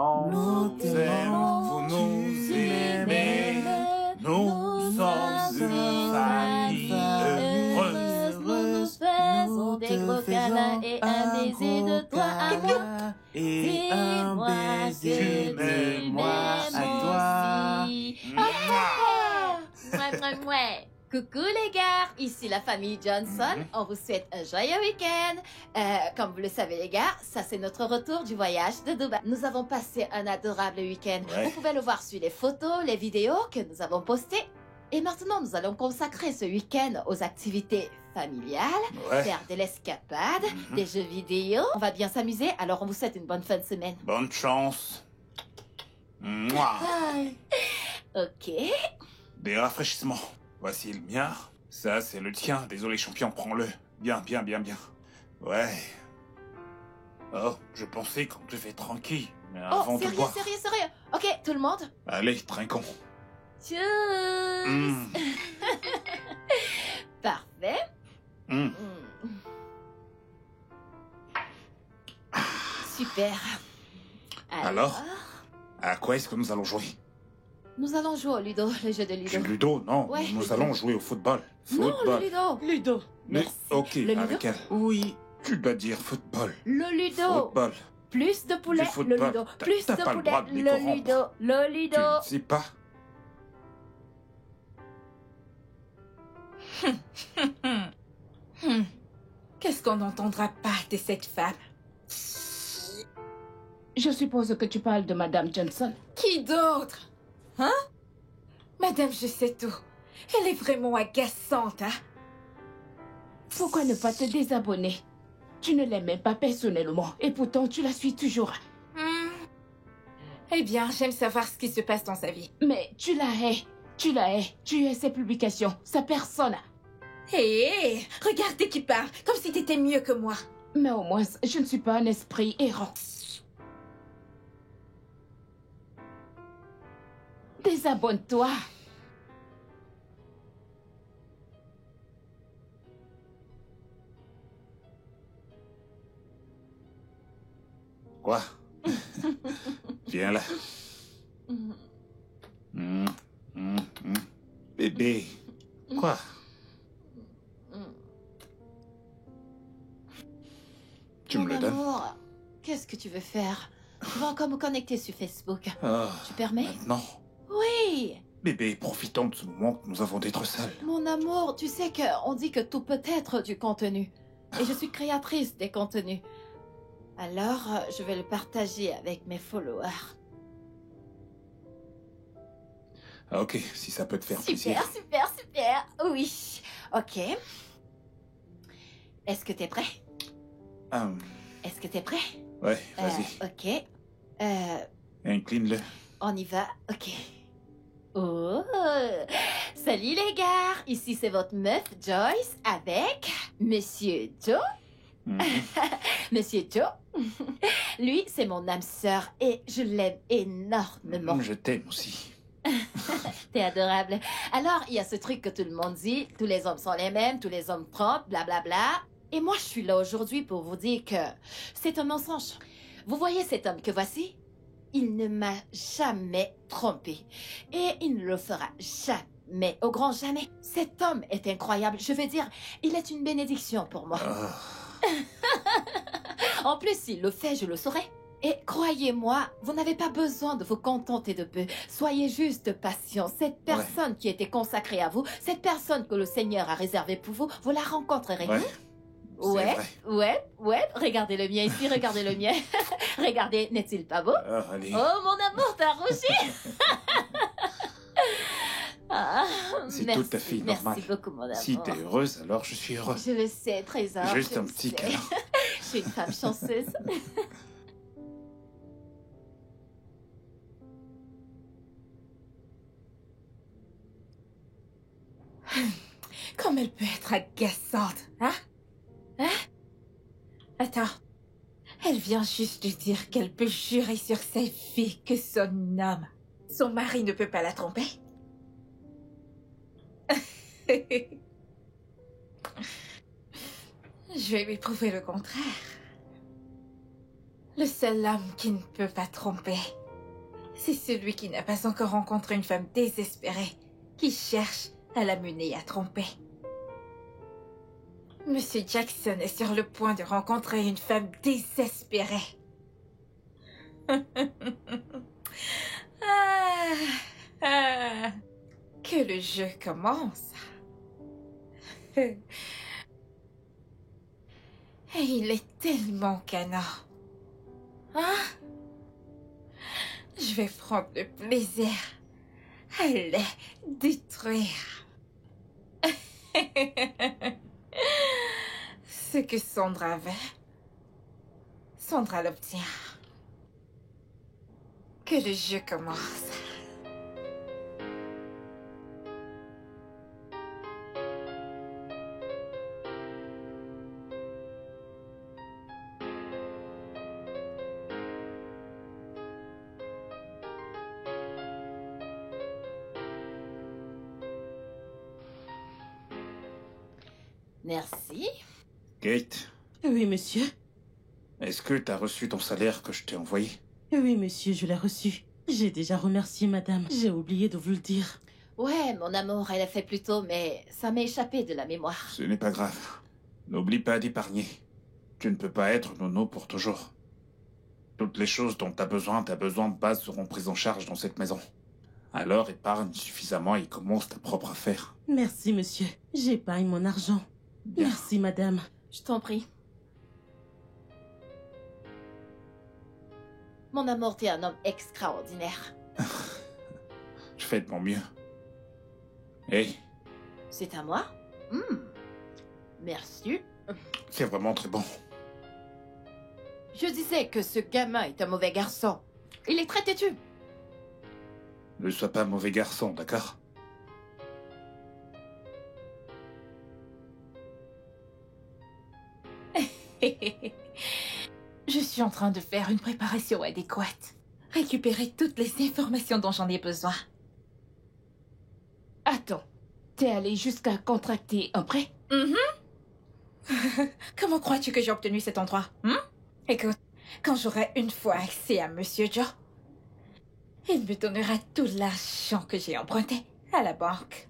Nous t'aimons, vous nous aimez. Nous sommes une famille heureuse. Nous faisons des gros câlins et un baiser de toi à moi. Et un baiser de moi à toi. Mouais, mouais, mouais. Coucou les gars, ici la famille Johnson. On vous souhaite un joyeux week-end. Comme vous le savez les gars, ça c'est notre retour du voyage de Dubaï. Nous avons passé un adorable week-end. Ouais. Vous pouvez le voir sur les photos, les vidéos que nous avons postées. Et maintenant, nous allons consacrer ce week-end aux activités familiales, Ouais. faire de l'escapade, des jeux vidéo. On va bien s'amuser, alors on vous souhaite une bonne fin de semaine. Bonne chance. Mouah. Ok. Des rafraîchissements. Voici le mien. Ça, c'est le tien. Désolé, champion, prends-le. Bien, bien, bien, bien. Ouais. Oh, je pensais qu'on devait tranquille. Mais avant Oh, de sérieux, boire... sérieux, sérieux. Ok, tout le monde. Allez, trinquons. Tchuss. Mm. Parfait. Mm. Super. Alors À quoi est-ce que nous allons jouer? Nous allons jouer au Ludo, le jeu de Du Ludo. Ludo? Non, Ouais, nous Ludo. allons jouer au football. Non, Football. le Ludo. Ludo. Mais, Merci. ok, Le Ludo? avec elle. Oui, tu dois dire football. Le Ludo. Football. Plus de poulet, Du football. le Ludo. Plus T'as de pas le droit de poulet, les le corrompre. Ludo. Le Tu Ludo. ne sais pas? Qu'est-ce qu'on n'entendra pas de cette femme? Je suppose que tu parles de Madame Johnson. Qui d'autre? Hein? Madame, je sais tout. Elle est vraiment agaçante, hein? Pourquoi ne pas te désabonner? Tu ne l'aimes même pas personnellement et pourtant tu la suis toujours. Eh bien, j'aime savoir ce qui se passe dans sa vie. Mais tu la hais. Tu la hais. Tu hais ses publications, sa personne. Hé, regardez qui parle, comme si t'étais mieux que moi. Mais au moins, je ne suis pas un esprit errant. Désabonne-toi. Quoi? Viens là. Bébé. Quoi? Tu Mon me le donnes? amour, qu'est-ce que tu veux faire? Tu vas encore me connecter sur Facebook. Ah, Tu permets? maintenant. Oui. Bébé, profitons de ce moment que nous avons d'être seuls. Mon amour, tu sais qu'on dit que tout peut être du contenu. Et je suis créatrice des contenus. Alors, je vais le partager avec mes followers. Ah, ok, si ça peut te faire Super, plaisir. super, super. Oui. Ok. Est-ce que t'es prêt? Est-ce que t'es prêt? Ouais, vas-y. Ok. Incline-le. On y va. Ok. Oh. Salut les gars. Ici c'est votre meuf Joyce avec Monsieur Joe. Mhm. Monsieur Joe. Lui, c'est mon âme sœur et je l'aime énormément. Je t'aime aussi. T'es adorable. Alors, il y a ce truc que tout le monde dit, tous les hommes sont les mêmes, tous les hommes trompent, blablabla. Et moi, je suis là aujourd'hui pour vous dire que c'est un mensonge. Vous voyez cet homme que voici? Il ne m'a jamais trompé. Et il ne le fera jamais, au grand jamais. Cet homme est incroyable. Je veux dire, il est une bénédiction pour moi. Ah, En plus, s'il le fait, je le saurai. Et croyez-moi, vous n'avez pas besoin de vous contenter de peu. Soyez juste patient. Cette personne qui était consacrée à vous, cette personne que le Seigneur a réservée pour vous, vous la rencontrerez. ouais. C'est Ouais, vrai. ouais. Regardez le mien ici, regardez le mien. Regardez, n'est-il pas beau? Ah, allez. Oh, mon amour, t'as rougi. Ah, C'est merci, tout à fait merci normal. beaucoup, mon amour. Si t'es heureuse, alors je suis heureux. Je le sais, trésor. Juste je un le petit sais. câlin. Je suis une femme chanceuse. Comme elle peut être agaçante, hein? Hein? Attends. Elle vient juste de dire qu'elle peut jurer sur sa vie que son homme, son mari ne peut pas la tromper. Je vais lui prouver le contraire. Le seul homme qui ne peut pas tromper, c'est celui qui n'a pas encore rencontré une femme désespérée qui cherche à la mener à tromper. Monsieur Jackson est sur le point de rencontrer une femme désespérée. Que le jeu commence. Et il est tellement canin. Hein? Je vais prendre le plaisir à les détruire. Ce que Sandra veut, Sandra l'obtient. Que le jeu commence. Merci. Kate, Oui, monsieur. est-ce que t'as reçu ton salaire que je t'ai envoyé? Oui, monsieur, je l'ai reçu. J'ai déjà remercié madame. J'ai oublié de vous le dire. Ouais, mon amour, elle a fait plus tôt, mais ça m'est échappé de la mémoire. Ce n'est pas grave. N'oublie pas d'épargner. Tu ne peux pas être nono pour toujours. Toutes les choses dont t'as besoin de base seront prises en charge dans cette maison. Alors épargne suffisamment et commence ta propre affaire. Merci, monsieur. J'épargne mon argent. Bien. Merci, madame. Je t'en prie. Mon amour, t'es un homme extraordinaire. Je fais de mon mieux. Hé, C'est à moi? Merci. c'est vraiment très bon. Je disais que ce gamin est un mauvais garçon. Il est très têtu. Ne sois pas mauvais garçon, d'accord? Je suis en train de faire une préparation adéquate. Récupérer toutes les informations dont j'en ai besoin. Attends, t'es allé jusqu'à contracter un prêt? Comment crois-tu que j'ai obtenu cet endroit? Écoute, quand j'aurai une fois accès à Monsieur Joe, il me donnera tout l'argent que j'ai emprunté à la banque.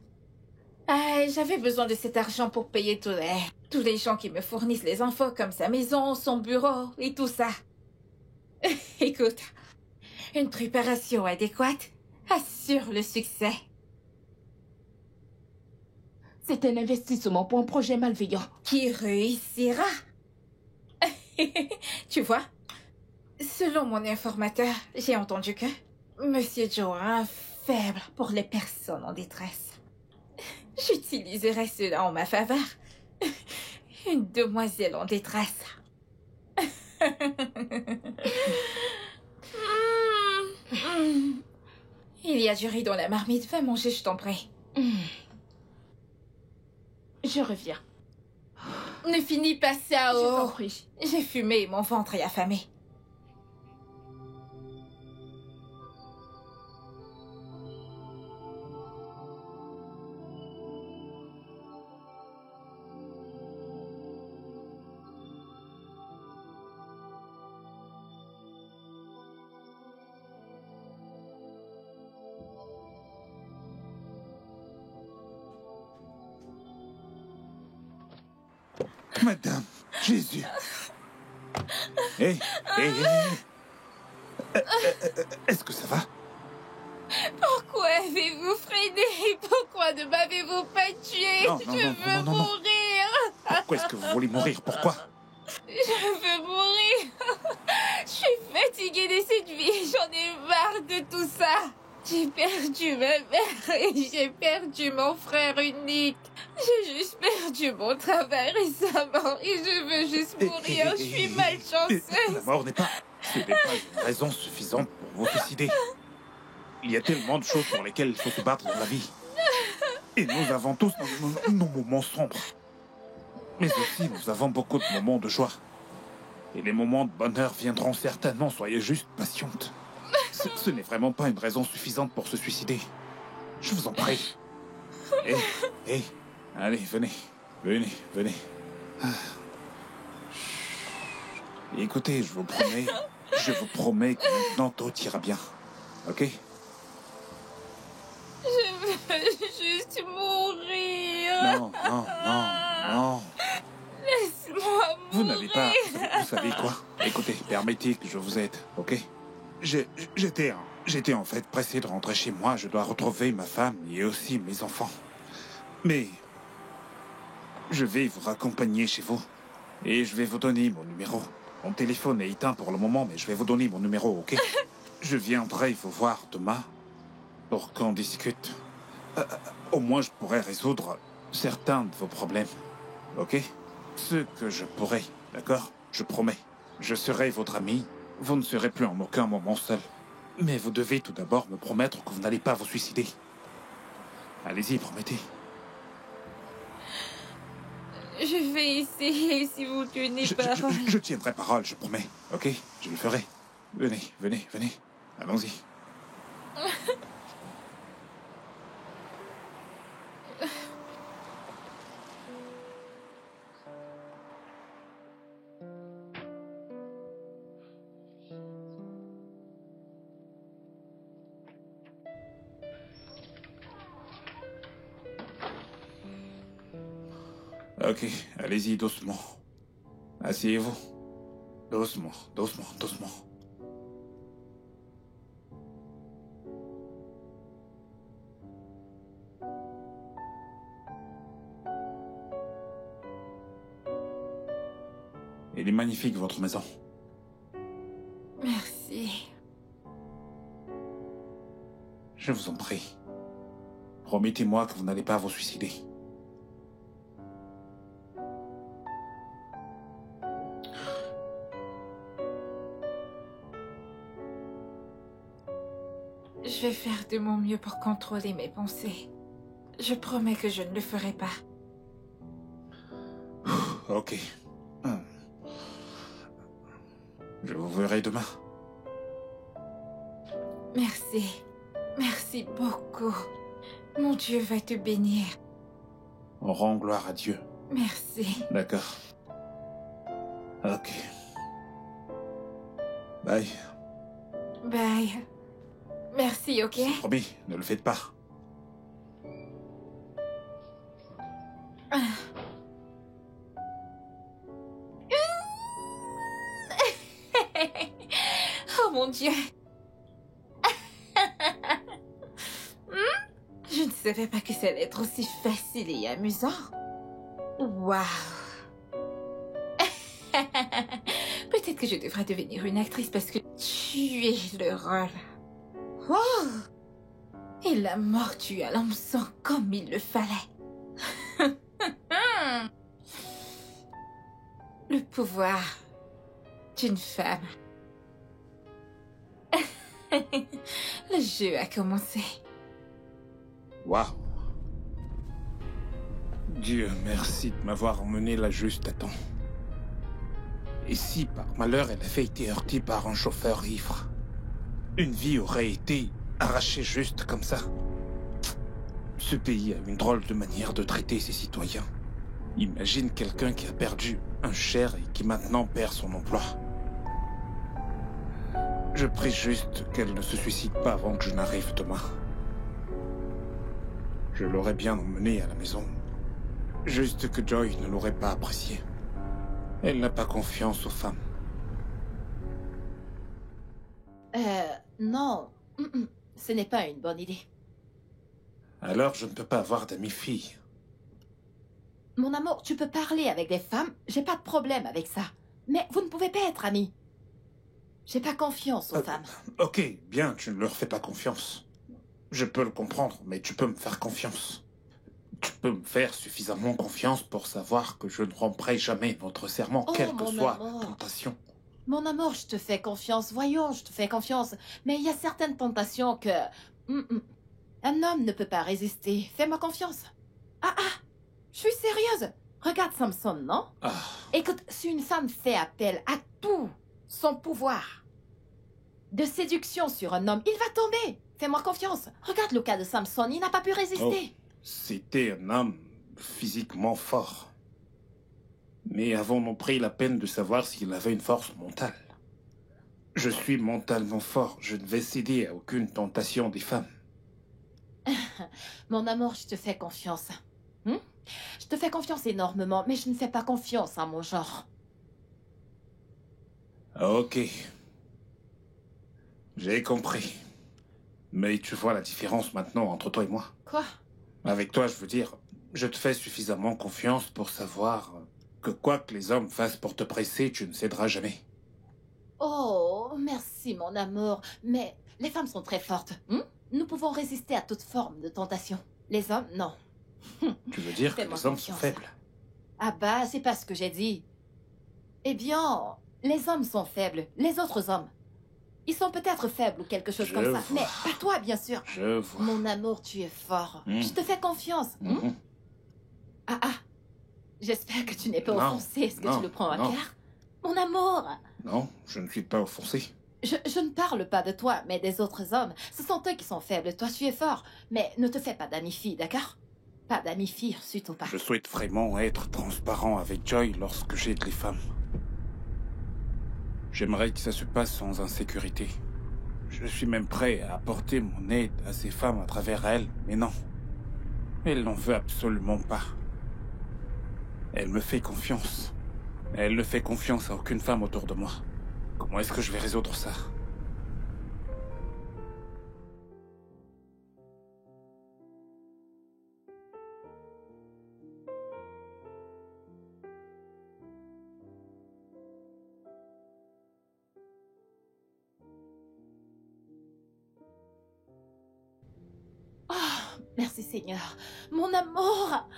J'avais besoin de cet argent pour payer tous les gens qui me fournissent les infos comme sa maison, son bureau et tout ça. Écoute, une préparation adéquate assure le succès. C'est un investissement pour un projet malveillant. Qui réussira. Tu vois, selon mon informateur, j'ai entendu que Monsieur Joe a un faible pour les personnes en détresse. J'utiliserai cela en ma faveur. Une demoiselle en détresse. Il y a du riz dans la marmite. Va manger, je t'en prie. Je reviens. Ne finis pas ça, Je t'en oh. prie. J'ai fumé et mon ventre est affamé. Madame, Jésus. Hé, hé, hé. Est-ce que ça va? Pourquoi avez-vous freiné? Pourquoi ne m'avez-vous pas tué? Non, Je veux non. mourir. Pourquoi est-ce que vous voulez mourir? Pourquoi? Je veux mourir. Je suis fatiguée de cette vie. J'en ai marre de tout ça. J'ai perdu ma mère et j'ai perdu mon frère unique. J'ai juste perdu mon travail récemment et je veux juste mourir. Je suis La malchanceuse. mort n'est pas... Ce n'est pas une raison suffisante pour vous suicider. Il y a tellement de choses pour lesquelles il faut se battre dans la vie. Et nous avons tous nos moments sombres. Mais aussi, nous avons beaucoup de moments de joie. Et les moments de bonheur viendront certainement, soyez juste patiente. Ce n'est vraiment pas une raison suffisante pour se suicider. Je vous en prie. Hé, allez, venez. Venez. Ah. Écoutez, je vous promets, Je vous promets que maintenant tout ira bien. Ok? Je veux juste mourir. Non, non, non, non. Laisse-moi mourir. Vous n'avez pas... Vous savez quoi? Écoutez, permettez que je vous aide, ok? J'étais en fait pressé de rentrer chez moi. Je dois retrouver ma femme et aussi mes enfants. Mais... je vais vous raccompagner chez vous. Et je vais vous donner mon numéro. Mon téléphone est éteint pour le moment, mais je vais vous donner mon numéro, ok? Je viendrai vous voir demain pour qu'on discute. Au moins, je pourrai résoudre certains de vos problèmes, ok? Ce que je pourrai, d'accord? Je promets. Je serai votre ami. Vous ne serez plus en aucun moment seul. Mais vous devez tout d'abord me promettre que vous n'allez pas vous suicider. Allez-y, promettez. Je vais essayer si vous tenez parole. Je tiendrai parole, je promets. Ok? Je le ferai. Venez, venez, venez. Allons-y. Ok, allez-y doucement. Asseyez-vous. Doucement, doucement, doucement. Elle est magnifique, votre maison. Merci. Je vous en prie. Promettez-moi que vous n'allez pas vous suicider. Je vais faire de mon mieux pour contrôler mes pensées. Je promets que je ne le ferai pas. Ok. Je vous verrai demain. Merci. Merci beaucoup. Mon Dieu va te bénir. On rend gloire à Dieu. Merci. D'accord. Ok. Bye. Bye. Merci, ok? Promis, ne le faites pas. Oh mon Dieu. Je ne savais pas que ça allait être aussi facile et amusant. Waouh. Peut-être que je devrais devenir une actrice parce que tu es le rôle. Oh. Et la mort tue à l'hameçon comme il le fallait. Le pouvoir d'une femme. Le jeu a commencé. Waouh. Dieu merci de m'avoir emmené là juste à temps. Et si par malheur elle avait été heurtée par un chauffeur ivre, une vie aurait été arrachée juste comme ça. Ce pays a une drôle de manière de traiter ses citoyens. Imagine quelqu'un qui a perdu un cher et qui maintenant perd son emploi. Je prie juste qu'elle ne se suicide pas avant que je n'arrive demain. Je l'aurais bien emmenée à la maison. Juste que Joy ne l'aurait pas apprécié. Elle n'a pas confiance aux femmes. Non. Ce n'est pas une bonne idée. Alors je ne peux pas avoir d'amis filles. Mon amour, tu peux parler avec des femmes, j'ai pas de problème avec ça. Mais vous ne pouvez pas être amis. J'ai pas confiance aux femmes. Ok, bien, tu ne leur fais pas confiance. Je peux le comprendre, mais tu peux me faire confiance. Tu peux me faire suffisamment confiance pour savoir que je ne romprai jamais votre serment, Oh, quelle que mon soit amour. la tentation. Mon amour, je te fais confiance. Voyons, je te fais confiance. Mais il y a certaines tentations que... Un homme ne peut pas résister. Fais-moi confiance. Ah, je suis sérieuse. Regarde Samson, non? Ah, Écoute, si une femme fait appel à tout son pouvoir de séduction sur un homme, il va tomber. Fais-moi confiance. Regarde le cas de Samson, il n'a pas pu résister. c'était un homme physiquement fort. Mais avons-nous pris la peine de savoir s'il avait une force mentale? Je suis mentalement fort. Je ne vais céder à aucune tentation des femmes. Mon amour, je te fais confiance. Je te fais confiance énormément, mais je ne fais pas confiance à mon genre. Ok. J'ai compris. Mais tu vois la différence maintenant entre toi et moi. Quoi? Avec toi, je veux dire, je te fais suffisamment confiance pour savoir que quoi que les hommes fassent pour te presser, tu ne céderas jamais. Oh, merci mon amour. Mais les femmes sont très fortes. Nous pouvons résister à toute forme de tentation. Les hommes, non. Tu veux dire que Fais-moi les hommes sont confiance. faibles? Ah bah, c'est pas ce que j'ai dit. Eh bien, les hommes sont faibles. Les autres hommes. Ils sont peut-être faibles ou quelque chose Je comme ça. vois. Mais pas toi, bien sûr. Je vois. Mon amour, tu es fort. Je te fais confiance. Mhm. Ah ah. J'espère que tu n'es pas Non, offensé. Est-ce que non, tu le prends à non. cœur? Mon amour. Non, je ne suis pas offensé. Je ne parle pas de toi, mais des autres hommes. Ce sont eux qui sont faibles. Toi, tu es fort. Mais ne te fais pas d'amis-filles, d'accord? Pas d'amis-filles, surtout pas. Je souhaite vraiment être transparent avec Joy lorsque j'aide les femmes. J'aimerais que ça se passe sans insécurité. Je suis même prêt à apporter mon aide à ces femmes à travers elles, mais non. Elle n'en veut absolument pas. Elle me fait confiance. Elle ne fait confiance à aucune femme autour de moi. Comment est-ce que je vais résoudre ça? Oh, merci Seigneur. Mon amour.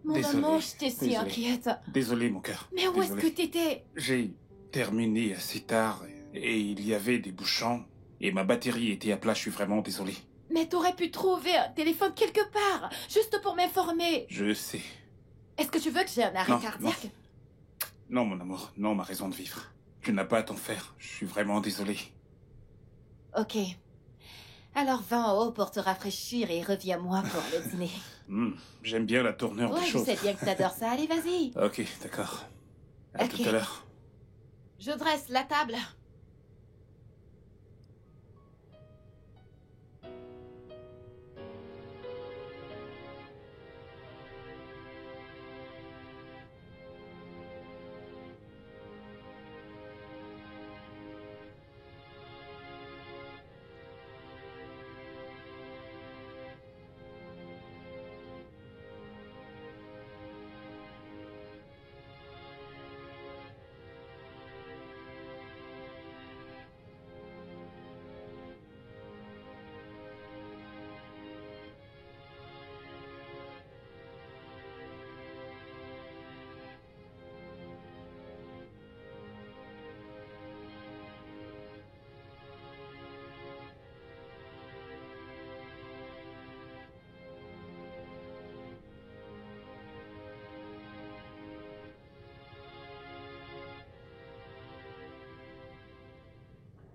Mon Désolé, amour, j'étais si désolé. inquiète. Désolé, mon cœur. Mais où est-ce Désolé. que t'étais? J'ai terminé assez tard et il y avait des bouchons et ma batterie était à plat. Je suis vraiment désolé. Mais t'aurais pu trouver un téléphone quelque part, juste pour m'informer. Je sais. Est-ce que tu veux que j'ai un arrêt Non, cardiaque? Non, mon amour. Non, ma raison de vivre. Tu n'as pas à t'en faire. Je suis vraiment désolé. Ok. Alors va en haut pour te rafraîchir et reviens-moi pour le dîner. J'aime bien la tournure Ouais, des je choses. sais bien que t'adores ça. Allez, vas-y. Ok, d'accord. À Ok. tout à l'heure. Je dresse la table.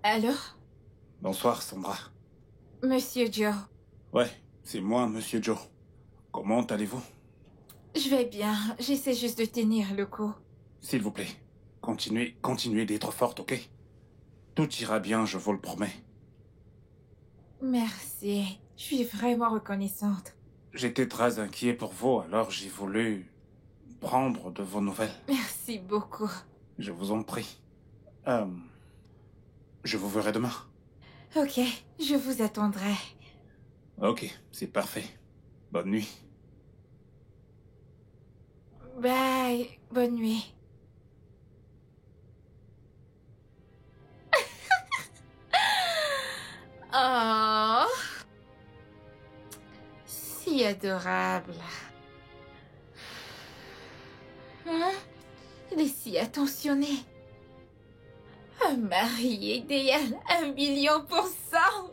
Allô? Bonsoir, Sandra. Monsieur Joe. Ouais, c'est moi, Monsieur Joe. Comment allez-vous? Je vais bien. J'essaie juste de tenir le coup. S'il vous plaît, continuez d'être forte, ok? Tout ira bien, je vous le promets. Merci. Je suis vraiment reconnaissante. J'étais très inquiet pour vous, alors j'ai voulu prendre de vos nouvelles. Merci beaucoup. Je vous en prie. Je vous verrai demain. Ok, je vous attendrai. Ok, c'est parfait. Bonne nuit. Bye. Bonne nuit. Oh. Si adorable. Hein? Il est si attentionné. Un mari idéal, 1 000 000%.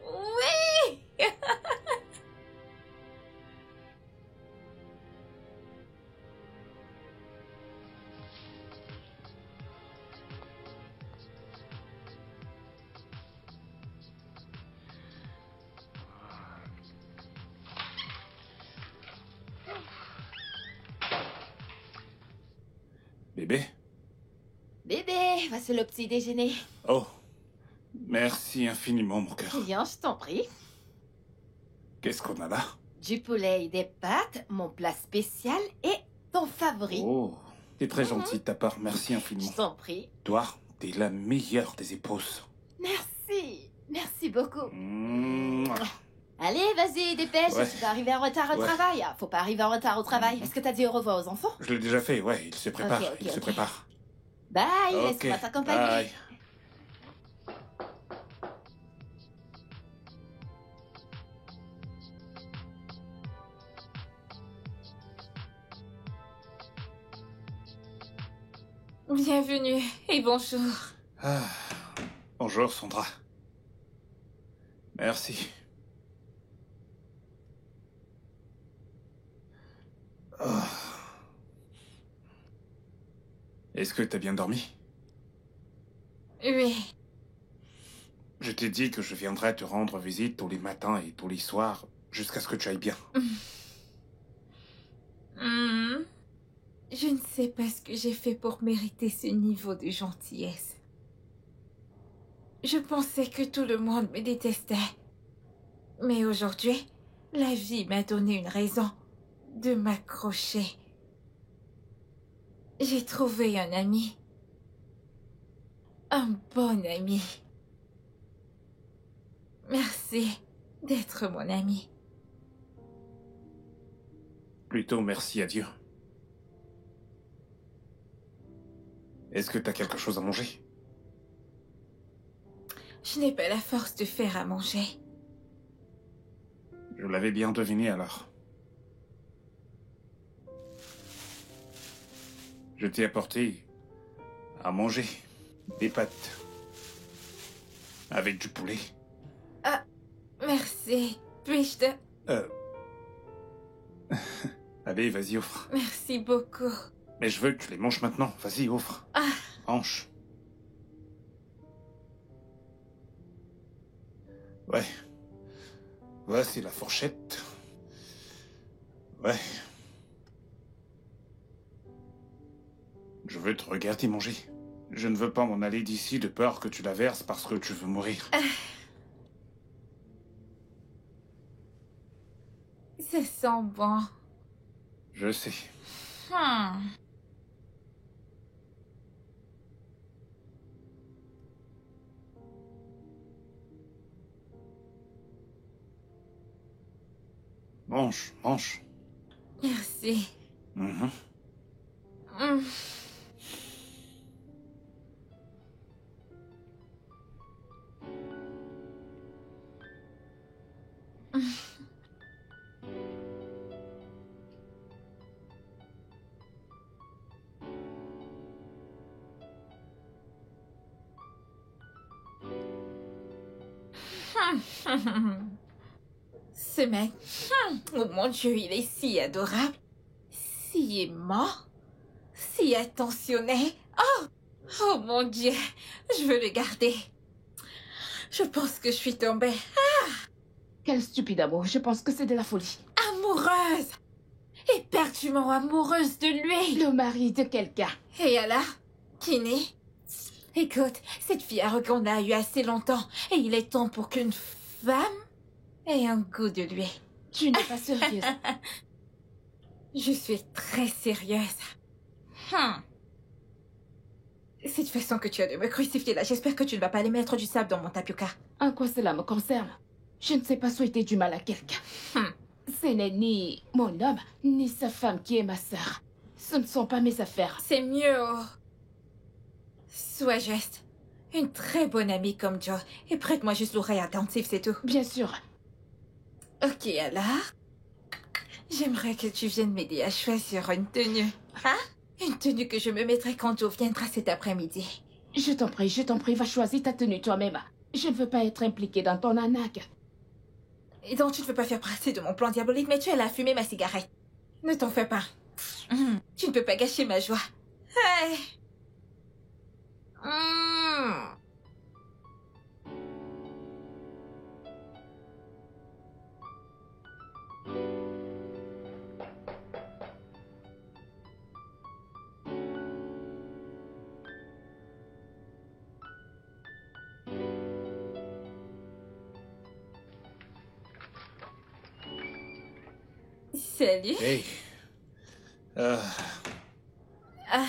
Oui! Bébé? Bébé! Allez, voici le petit déjeuner. Oh, merci infiniment, mon cœur. Bien, je t'en prie. Qu'est-ce qu'on a là? Du poulet et des pâtes, mon plat spécial et ton favori. Oh, t'es très gentil de ta part, merci infiniment. Je t'en prie. Toi, t'es la meilleure des épouses. Merci. Merci beaucoup. Mouah. Allez, vas-y, dépêche. Ouais. Tu vas arriver en retard au Ouais. travail. Faut pas arriver en retard au travail. Est-ce que t'as dit au revoir aux enfants? Je l'ai déjà fait, ouais, il se prépare, Ok, ok, il se ok. prépare. Bye, Ok, laisse-moi t'accompagner. bye. Bienvenue et bonjour. Ah, bonjour, Sandra. Merci. Ah. Est-ce que t'as bien dormi? Oui. Je t'ai dit que je viendrais te rendre visite tous les matins et tous les soirs, jusqu'à ce que tu ailles bien. Hmm. Je ne sais pas ce que j'ai fait pour mériter ce niveau de gentillesse. Je pensais que tout le monde me détestait. Mais aujourd'hui, la vie m'a donné une raison de m'accrocher. J'ai trouvé un ami. Un bon ami. Merci d'être mon ami. Plutôt merci à Dieu. Est-ce que t'as quelque chose à manger? Je n'ai pas la force de faire à manger. Je l'avais bien deviné alors. Je t'ai apporté à manger des pâtes avec du poulet. Merci. Puis-je te... Allez, vas-y, offre. Merci beaucoup. Mais je veux que tu les manges maintenant. Vas-y, offre. Ah. Mange. Ouais. Voici la fourchette. Ouais. Je veux te regarder manger. Je ne veux pas m'en aller d'ici de peur que tu la verses parce que tu veux mourir. Ça sent bon. Je sais. Hmm. Mange, mange. Merci. Mhm. Hmm. Ce mec, oh mon Dieu, il est si adorable, si aimant, si attentionné. Oh mon Dieu, je veux le garder. Je pense que je suis tombée Quel stupide amour. Je pense que c'est de la folie. amoureuse, éperdument amoureuse de lui. Le mari de quelqu'un. Et alors, Kinney? Écoute, cette fille arrogante l'a eu assez longtemps, et il est temps pour qu'une femme ait un goût de lui. Tu n'es pas sérieuse. Je suis très sérieuse. Cette façon que tu as de me crucifier là, j'espère que tu ne vas pas aller mettre du sable dans mon tapioca. En quoi cela me concerne? Je ne sais pas souhaiter du mal à quelqu'un. Ce n'est ni mon homme, ni sa femme qui est ma sœur. Ce ne sont pas mes affaires. C'est mieux. Sois juste. Une très bonne amie comme Joe. Et prête-moi juste l'oreille attentive, c'est tout. Bien sûr. Ok, alors. J'aimerais que tu viennes m'aider à choisir une tenue. Hein? Une tenue que je me mettrai quand Joe viendra cet après-midi. Je t'en prie, va choisir ta tenue toi-même. Je ne veux pas être impliquée dans ton arnaque. Et donc tu ne veux pas faire passer de mon plan diabolique, mais tu as fumé ma cigarette. Ne t'en fais pas. Tu ne peux pas gâcher ma joie. Hey. Salut. Hey. Euh, Ah,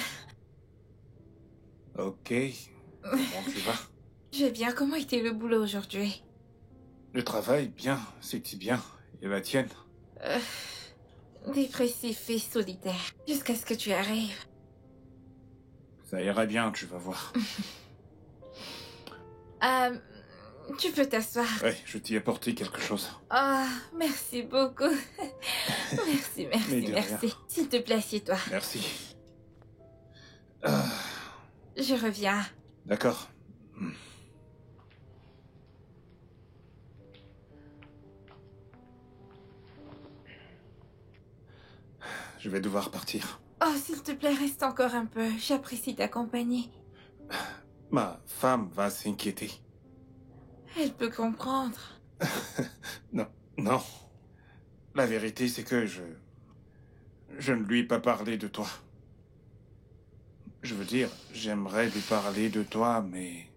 ok. Comment tu vas? je vais bien. Comment était le boulot aujourd'hui? Le travail, bien. C'était bien. Et la tienne? Dépressif et solitaire. Jusqu'à ce que tu arrives. Ça ira bien, tu vas voir. Euh, tu peux t'asseoir. Ouais, je t'y ai apporté quelque chose. Ah, merci beaucoup. Merci, Mais merci, de merci. rien. S'il te plaît, assieds-toi. Merci. Ah, Je reviens. d'accord. Je vais devoir partir. Oh, s'il te plaît, reste encore un peu. J'apprécie ta compagnie. Ma femme va s'inquiéter. Elle peut comprendre. Non, non. La vérité, c'est que je ne lui ai pas parlé de toi. Je veux dire, j'aimerais lui parler de toi, mais...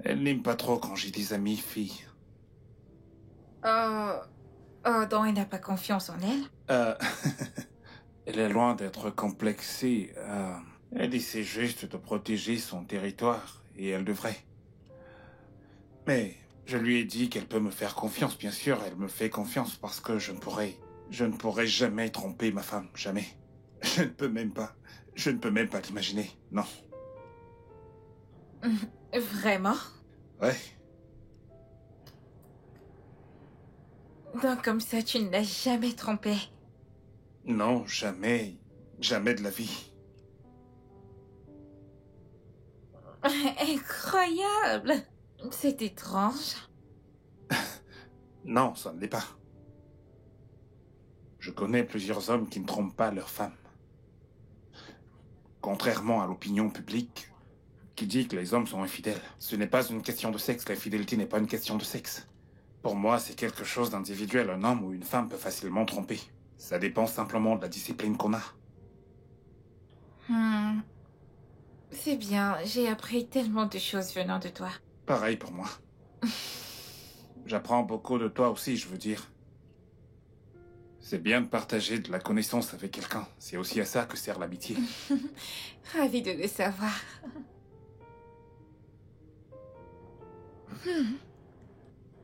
Elle n'aime pas trop quand j'ai des amis filles. Oh, oh, donc elle n'a pas confiance en elle? Euh... Elle est loin d'être complexée. Elle essaie juste de protéger son territoire, et elle devrait. Mais je lui ai dit qu'elle peut me faire confiance, bien sûr, elle me fait confiance parce que je ne pourrai jamais tromper ma femme, jamais. Je ne peux même pas l'imaginer, non. Vraiment? Ouais, Donc comme ça, tu ne l'as jamais trompé. non, jamais, jamais de la vie. Incroyable! C'est étrange. Non, ça ne l'est pas. Je connais plusieurs hommes qui ne trompent pas leur femme. Contrairement à l'opinion publique, qui dit que les hommes sont infidèles. Ce n'est pas une question de sexe, l'infidélité n'est pas une question de sexe. Pour moi, c'est quelque chose d'individuel. Un homme ou une femme peut facilement tromper. Ça dépend simplement de la discipline qu'on a. C'est bien, j'ai appris tellement de choses venant de toi. Pareil pour moi. J'apprends beaucoup de toi aussi, je veux dire. C'est bien de partager de la connaissance avec quelqu'un. C'est aussi à ça que sert l'amitié. Ravie de le savoir.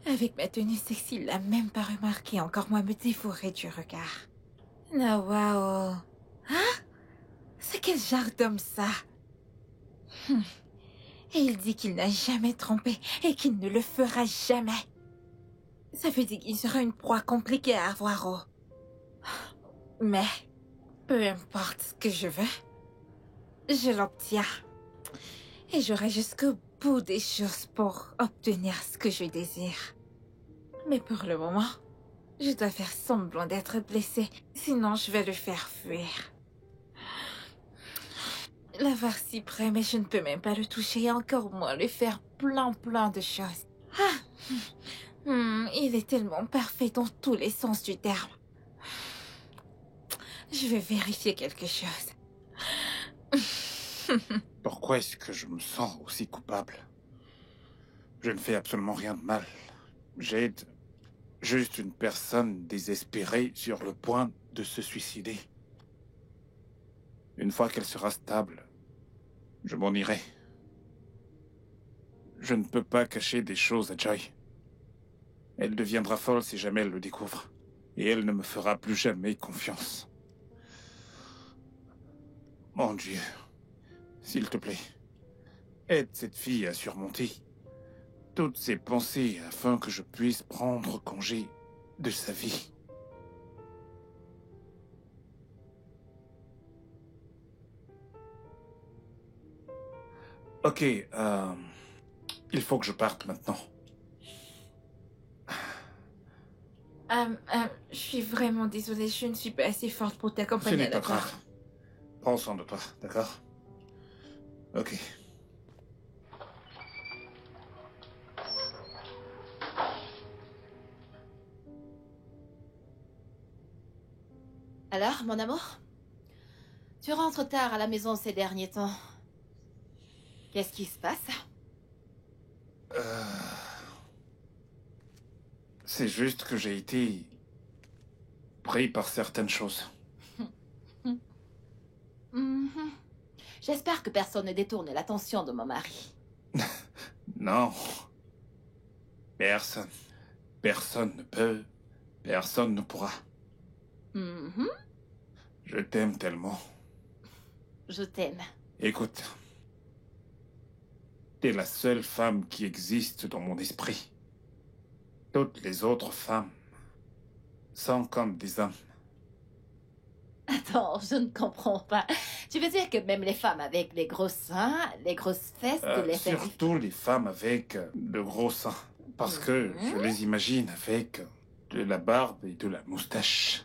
Avec ma tenue sexy, il l'a même pas remarqué. Encore moins me dévorer du regard. Ah, waouh. Hein? C'est quel genre d'homme ça? Et il dit qu'il n'a jamais trompé et qu'il ne le fera jamais. Ça veut dire qu'il sera une proie compliquée à avoir au... Mais, peu importe ce que je veux, je l'obtiens. Et j'aurai jusqu'au bout des choses pour obtenir ce que je désire. Mais pour le moment, je dois faire semblant d'être blessée, sinon je vais le faire fuir. L'avoir si près, mais je ne peux même pas le toucher et encore moins lui faire plein de choses. Il est tellement parfait dans tous les sens du terme. Je vais vérifier quelque chose. Pourquoi est-ce que je me sens aussi coupable? Je ne fais absolument rien de mal. J'aide juste une personne désespérée sur le point de se suicider. Une fois qu'elle sera stable, je m'en irai. Je ne peux pas cacher des choses à Joy. Elle deviendra folle si jamais elle le découvre. Et elle ne me fera plus jamais confiance. Mon Dieu, s'il te plaît, aide cette fille à surmonter toutes ses pensées afin que je puisse prendre congé de sa vie. Ok, il faut que je parte maintenant. Je suis vraiment désolée, je ne suis pas assez forte pour Ce t'accompagner n'est à la pas grave. Prends soin de toi, d'accord? Ok. Alors, mon amour? Tu rentres tard à la maison ces derniers temps. Qu'est-ce qui se passe? C'est juste que j'ai été surpris par certaines choses. Mhm. J'espère que personne ne détourne l'attention de mon mari. Non. Personne. Personne ne peut. Personne ne pourra. Mhm. Je t'aime tellement. Je t'aime. Écoute. T'es la seule femme qui existe dans mon esprit. Toutes les autres femmes sont comme des hommes. Attends, je ne comprends pas. Tu veux dire que même les femmes avec les gros seins, les grosses fesses, les fesses... Surtout les femmes avec de gros seins. Parce que je les imagine avec de la barbe et de la moustache.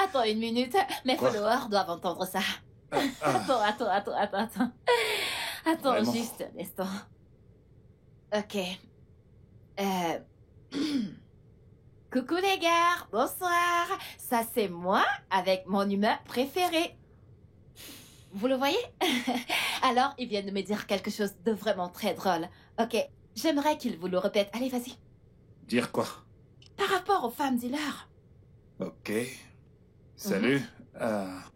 Attends une minute, mes Quoi? followers doivent entendre ça. Attends. Attends, Vraiment? juste un instant. Ok. Coucou les gars, bonsoir. Ça c'est moi avec mon humain préféré. Vous le voyez? Alors, ils viennent de me dire quelque chose de vraiment très drôle. Ok, j'aimerais qu'ils vous le répètent. Allez, vas-y. Dire quoi? Par rapport aux femmes dealers. Ok. Salut.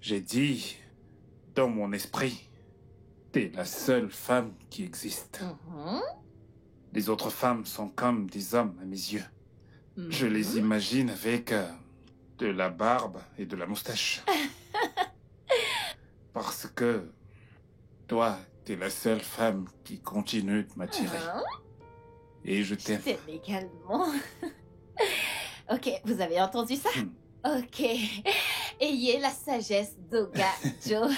J'ai dit, dans mon esprit, t'es la seule femme qui existe. Mhm. Les autres femmes sont comme des hommes à mes yeux. Je les imagine avec de la barbe et de la moustache. Parce que toi, t'es la seule femme qui continue de m'attirer. Et je t'aime. Je t'aime également. Ok, vous avez entendu ça? Ok. Ayez la sagesse d'Oga Joe.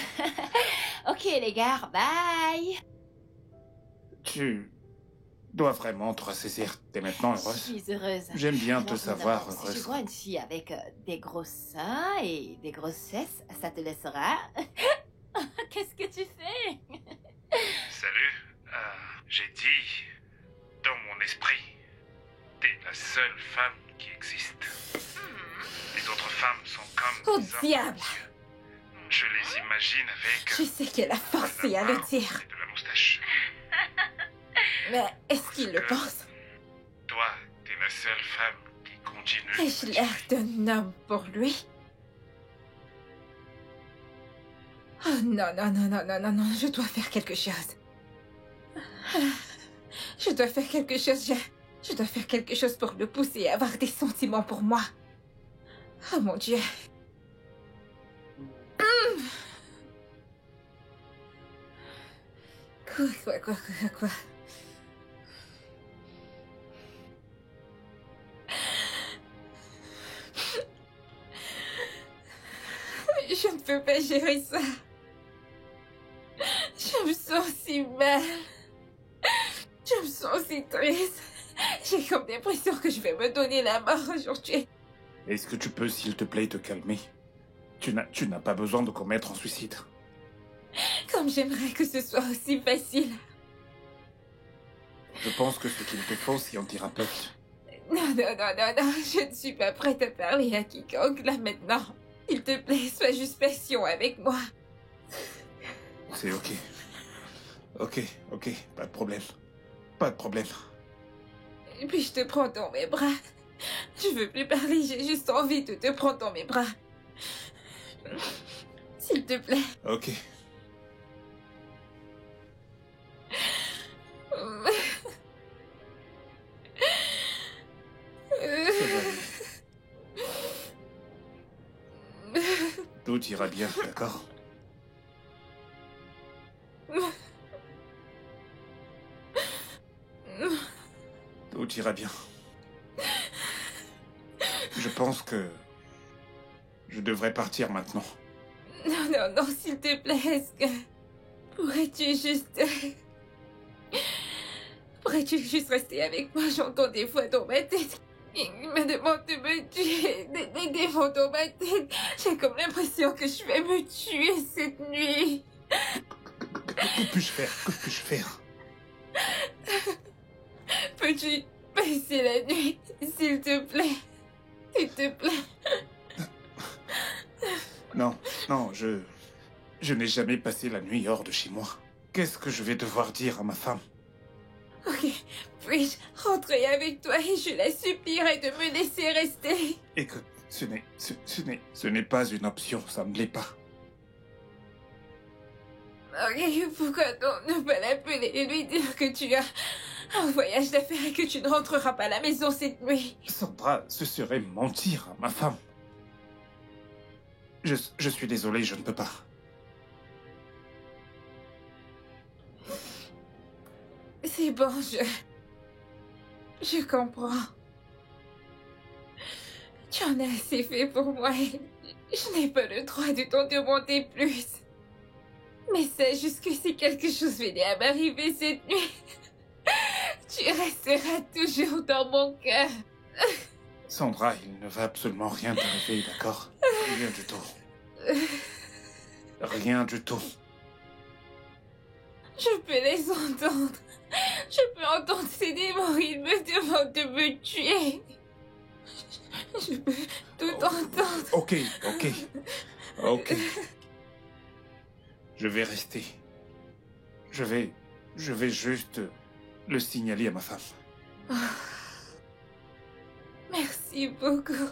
Ok les gars, bye. Tu dois vraiment te ressaisir. T'es maintenant Je heureuse. suis heureuse. J'aime bien Alors, te savoir évidemment, Si heureuse. je vois une fille avec des gros seins et des grosses fesses, ça te laissera. Qu'est-ce que tu fais? Salut. J'ai dit, dans mon esprit, t'es la seule femme qui existe. Les autres femmes sont comme Oh, des hommes. diable! Je les imagine avec Je sais qu'elle a forcé à le dire, et de la moustache. mais est-ce qu'il le pense? Toi, t'es la seule femme qui continue. Ai-je l'air d'un homme pour lui? Oh non, je dois faire quelque chose. Je dois faire quelque chose, je dois faire quelque chose pour le pousser à avoir des sentiments pour moi. Oh mon Dieu. Quoi? Je ne peux pas gérer ça. Je me sens si mal. Je me sens si triste. J'ai comme l'impression que je vais me donner la mort aujourd'hui. Est-ce que tu peux, s'il te plaît, te calmer? Tu n'as pas besoin de commettre un suicide. Comme j'aimerais que ce soit aussi facile. Je pense que ce qu'il te faut, c'est un thérapeute. Non, je ne suis pas prête à parler à quiconque là maintenant. S'il te plaît, sois juste patient avec moi. C'est ok. Ok, pas de problème. Pas de problème. Et puis je te prends dans mes bras. Je veux plus parler, j'ai juste envie de te prendre dans mes bras. S'il te plaît. Ok. Ça va aller. Tout ira bien, d'accord? Tout ira bien. Je pense que je devrais partir maintenant. Non, s'il te plaît, est-ce que... Pourrais-tu juste rester avec moi? J'entends des voix dans ma tête. Il me demande de me tuer. Des voix dans ma tête. J'ai comme l'impression que je vais me tuer cette nuit. Que puis-je faire? Que puis-je faire? Peux-tu passer la nuit, s'il te plaît? S'il te plaît. Non, je n'ai jamais passé la nuit hors de chez moi. Qu'est-ce que je vais devoir dire à ma femme? Ok, puis-je rentrer avec toi et je la supplierai de me laisser rester? Écoute, Ce n'est pas une option, ça ne l'est pas. Ok, pourquoi donc ne pas l'appeler et lui dire que tu as un voyage d'affaires et que tu ne rentreras pas à la maison cette nuit? Sandra, ce serait mentir à ma femme. Je suis désolé, je ne peux pas. C'est bon, je comprends. Tu en as assez fait pour moi et je n'ai pas le droit de t'en demander plus. Mais sache juste que si quelque chose venait à m'arriver cette nuit, tu resteras toujours dans mon cœur. Sandra, il ne va absolument rien t'arriver, d'accord? Rien du tout. Rien du tout. Je peux les entendre. Je peux entendre ces démons. Ils me demandent de me tuer. Je peux tout entendre. Ok. Je vais rester. Je vais juste le signaler à ma femme. Merci beaucoup.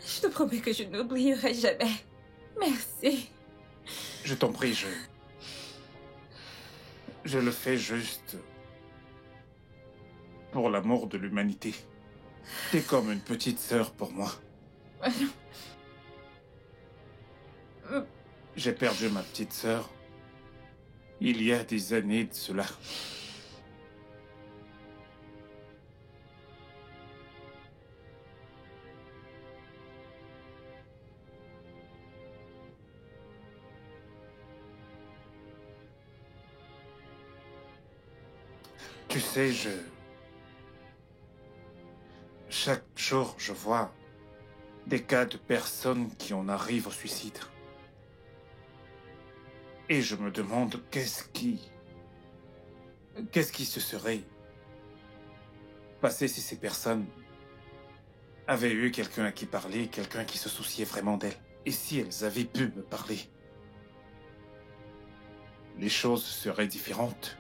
Je te promets que je n'oublierai jamais. Merci. Je t'en prie, je le fais juste pour l'amour de l'humanité. T'es comme une petite sœur pour moi. J'ai perdu ma petite sœur il y a des années de cela. Tu sais, chaque jour, je vois des cas de personnes qui en arrivent au suicide. Et je me demande qu'est-ce qui se serait passé si ces personnes avaient eu quelqu'un à qui parler, quelqu'un qui se souciait vraiment d'elles. Et si elles avaient pu me parler, les choses seraient différentes.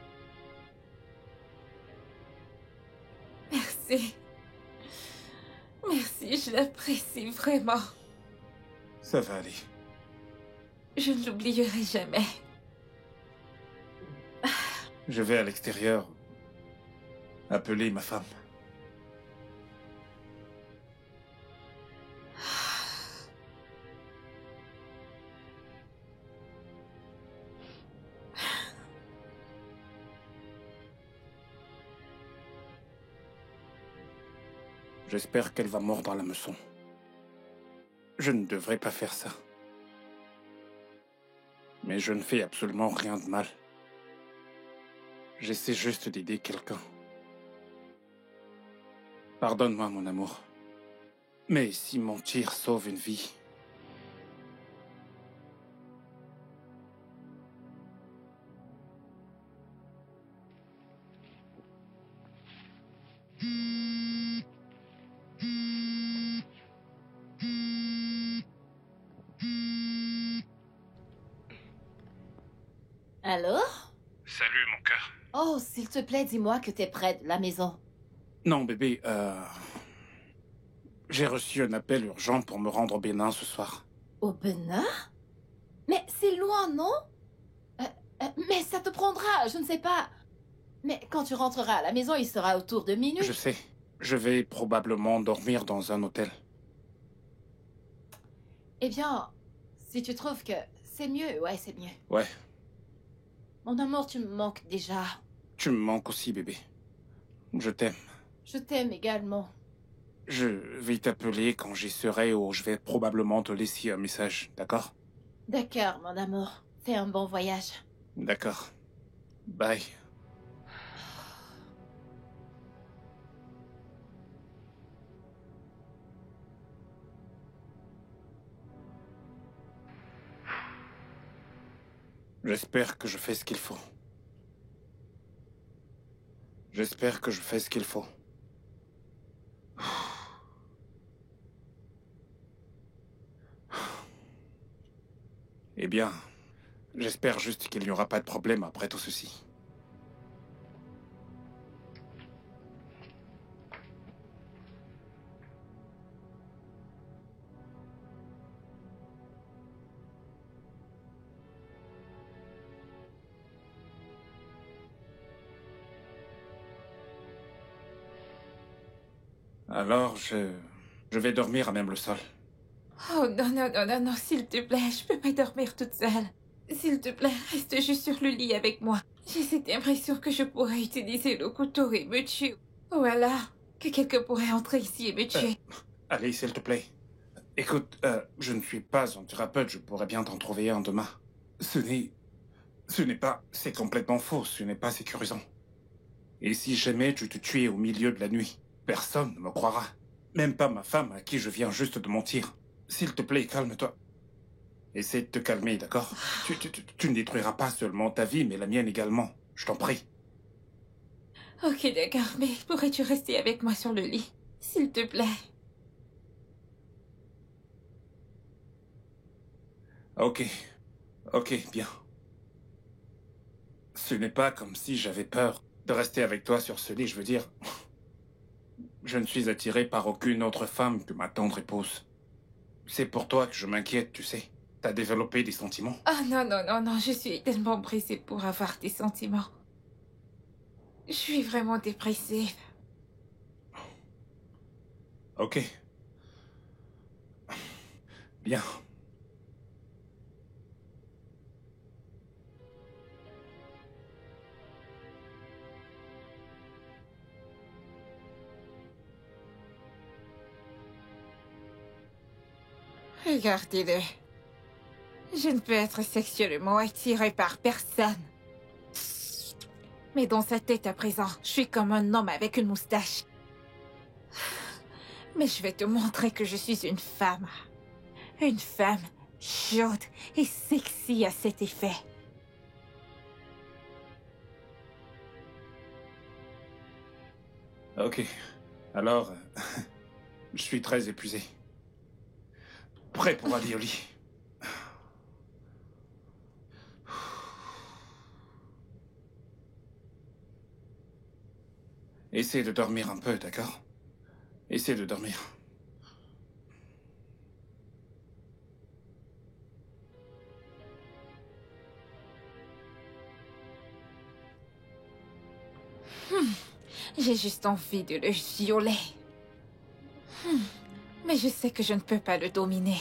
Merci. Merci, je l'apprécie vraiment. Ça va aller. Je ne l'oublierai jamais. Je vais à l'extérieur appeler ma femme. J'espère qu'elle va mordre à l'hameçon. Je ne devrais pas faire ça. Mais je ne fais absolument rien de mal. J'essaie juste d'aider quelqu'un. Pardonne-moi, mon amour. Mais si mon tir sauve une vie... Allô? Salut, mon cœur. Oh, s'il te plaît, dis-moi que t'es près de la maison. Non, bébé, j'ai reçu un appel urgent pour me rendre au Bénin ce soir. Au Bénin? Mais c'est loin, non? Mais ça te prendra, je ne sais pas. Mais quand tu rentreras à la maison, il sera autour de minuit. Je sais. Je vais probablement dormir dans un hôtel. Eh bien, si tu trouves que c'est mieux, ouais, c'est mieux. Ouais. Mon amour, tu me manques déjà. Tu me manques aussi, bébé. Je t'aime. Je t'aime également. Je vais t'appeler quand j'y serai ou je vais probablement te laisser un message, d'accord? D'accord, mon amour. Fais un bon voyage. D'accord. Bye. J'espère que je fais ce qu'il faut. J'espère que je fais ce qu'il faut. Eh bien, j'espère juste qu'il n'y aura pas de problème après tout ceci. Alors, je vais dormir à même le sol. Oh non, non, non, non, non, s'il te plaît, je peux pas dormir toute seule. S'il te plaît, reste juste sur le lit avec moi. J'ai cette impression que je pourrais utiliser le couteau et me tuer. Ou alors, que quelqu'un pourrait entrer ici et me tuer. Allez, s'il te plaît. Écoute, je ne suis pas un thérapeute, je pourrais bien t'en trouver un demain. Ce n'est pas... C'est complètement faux, ce n'est pas sécurisant. Et si jamais tu te tuais au milieu de la nuit, personne ne me croira. Même pas ma femme à qui je viens juste de mentir. S'il te plaît, calme-toi. Essaie de te calmer, d'accord? Tu ne détruiras pas seulement ta vie, mais la mienne également. Je t'en prie. Ok, d'accord, mais pourrais-tu rester avec moi sur le lit? S'il te plaît. Ok. Ok, bien. Ce n'est pas comme si j'avais peur de rester avec toi sur ce lit, je veux dire. Je ne suis attiré par aucune autre femme que ma tendre épouse. C'est pour toi que je m'inquiète, tu sais. T'as développé des sentiments. Ah non, non, non, non, je suis tellement pressée pour avoir des sentiments. Je suis vraiment dépressive. Ok. Bien. Regardez-le. Je ne peux être sexuellement attirée par personne. Mais dans sa tête à présent, je suis comme un homme avec une moustache. Mais je vais te montrer que je suis une femme. Une femme chaude et sexy à cet effet. Ok. Alors, je suis très épuisé. Prêt pour aller au lit. Essaie de dormir un peu, d'accord? Essaie de dormir. J'ai juste envie de le violer. Mais je sais que je ne peux pas le dominer.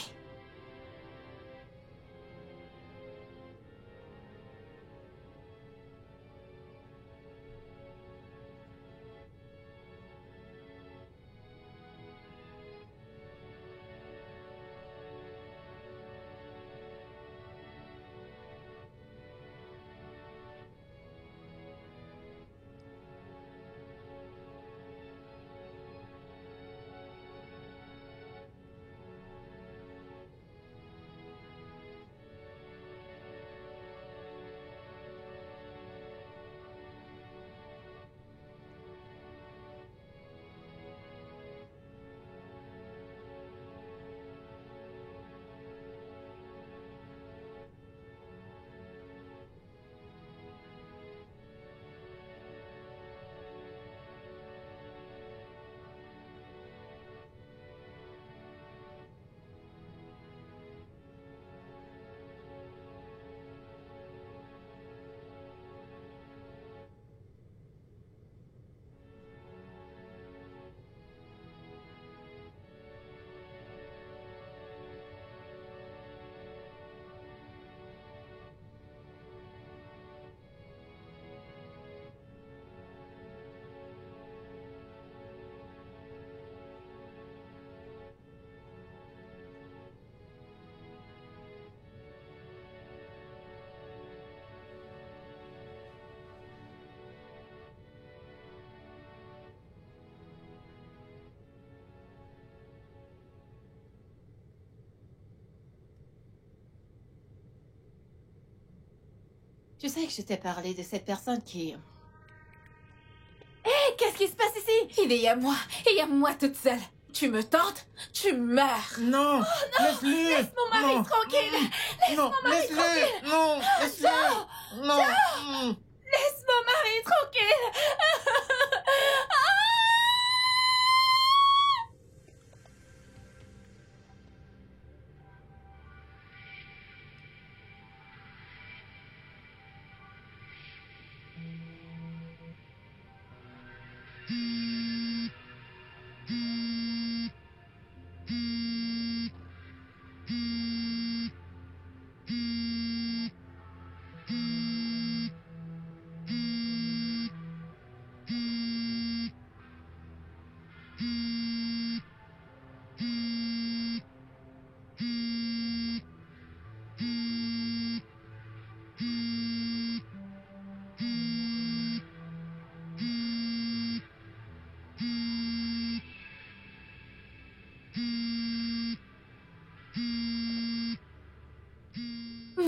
Tu sais que je t'ai parlé de cette personne qui... Hé, qu'est-ce qui se passe ici? Il est à moi, et à moi toute seule. Tu me tentes, tu meurs. Non, laisse-le. Laisse mon mari Non. tranquille! Non, laisse-le. Non, laisse-le. Non. Laisse mon mari tranquille!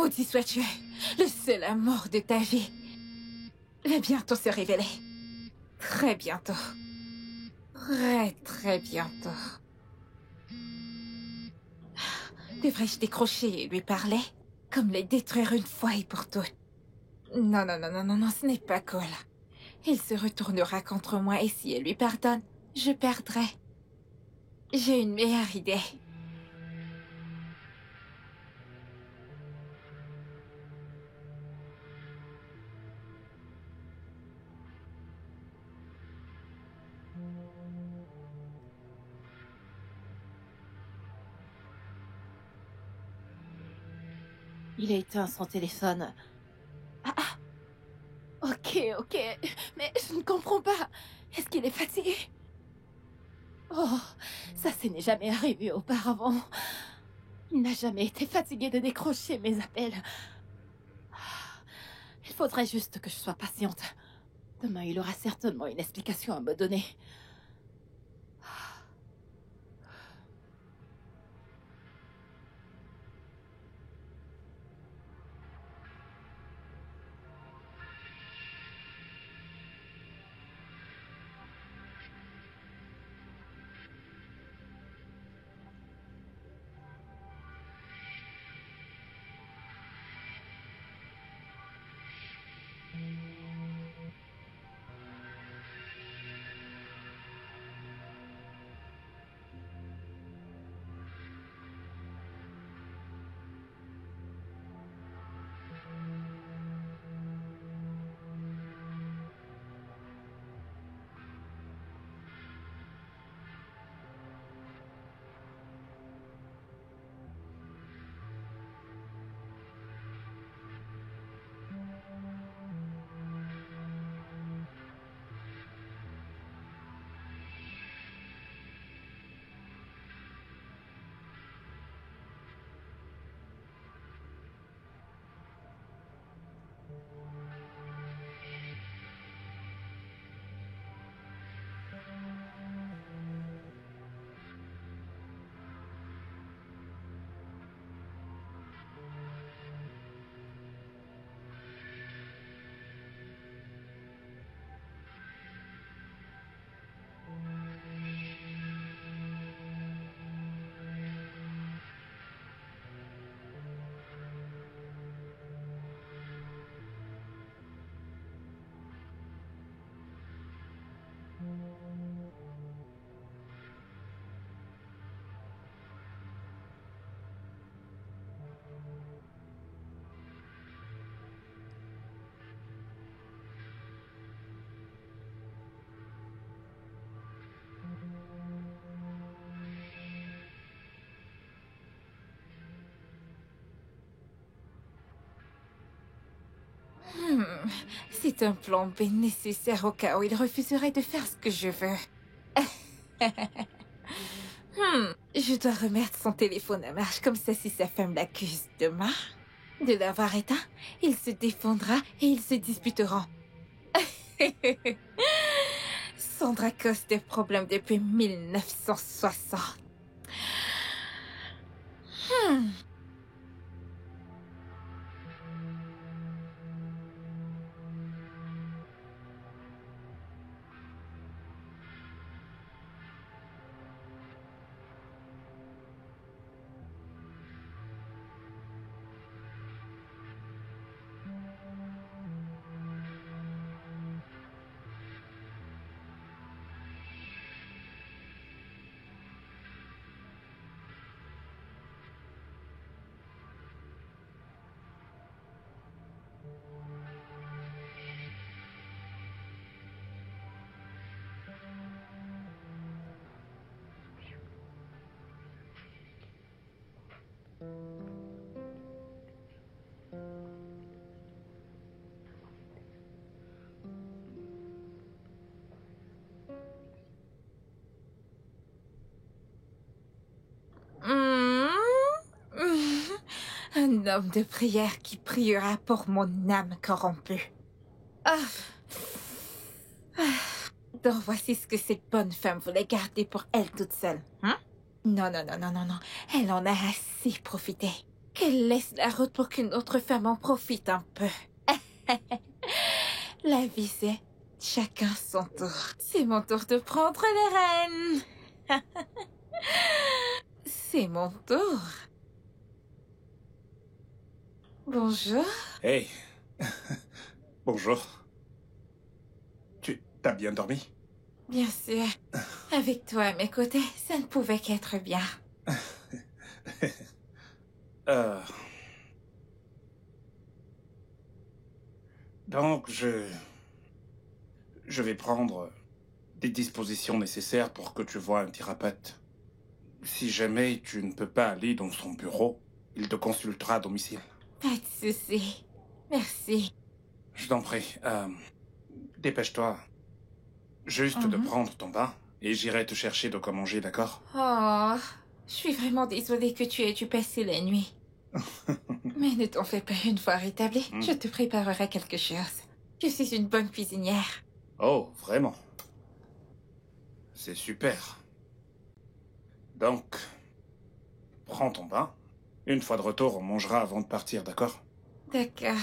Maudit sois-tu, le seul amour de ta vie va bientôt se révéler. Très bientôt. Très, très bientôt. Devrais-je décrocher et lui parler? Comme les détruire une fois et pour toutes. Non, non, non, non, non, non, ce n'est pas cool. Il se retournera contre moi et si elle lui pardonne, je perdrai. J'ai une meilleure idée. Il a éteint son téléphone. Ok, mais je ne comprends pas. Est-ce qu'il est fatigué? Oh, ça n'est jamais arrivé auparavant. Il n'a jamais été fatigué de décrocher mes appels. Il faudrait juste que je sois patiente. Demain, il aura certainement une explication à me donner. C'est un plan B nécessaire au cas où il refuserait de faire ce que je veux. Je dois remettre son téléphone à marche comme ça si sa femme l'accuse demain de l'avoir éteint, il se défendra et ils se disputeront. Sandra cause des problèmes depuis 1960. Un homme de prière qui priera pour mon âme corrompue. Donc voici ce que cette bonne femme voulait garder pour elle toute seule. Non, non, non, non, non, non. Elle en a assez profité. qu'elle laisse la route pour qu'une autre femme en profite un peu. La vie, c'est chacun son tour. C'est mon tour de prendre les rênes. C'est mon tour. Bonjour. Hey. Bonjour. Tu t'as bien dormi? Bien sûr. Avec toi à mes côtés, ça ne pouvait qu'être bien. Donc, je vais prendre des dispositions nécessaires pour que tu vois un thérapeute. Si jamais tu ne peux pas aller dans son bureau, il te consultera à domicile. Pas de souci. Merci. Je t'en prie. Dépêche-toi. Juste de prendre ton bain et j'irai te chercher de quoi manger, d'accord? Oh, je suis vraiment désolée que tu aies dû passer la nuit. Mais ne t'en fais pas, une fois rétabli, je te préparerai quelque chose. Je suis une bonne cuisinière. Oh, vraiment? C'est super. Donc, prends ton bain. Une fois de retour, on mangera avant de partir, d'accord? D'accord.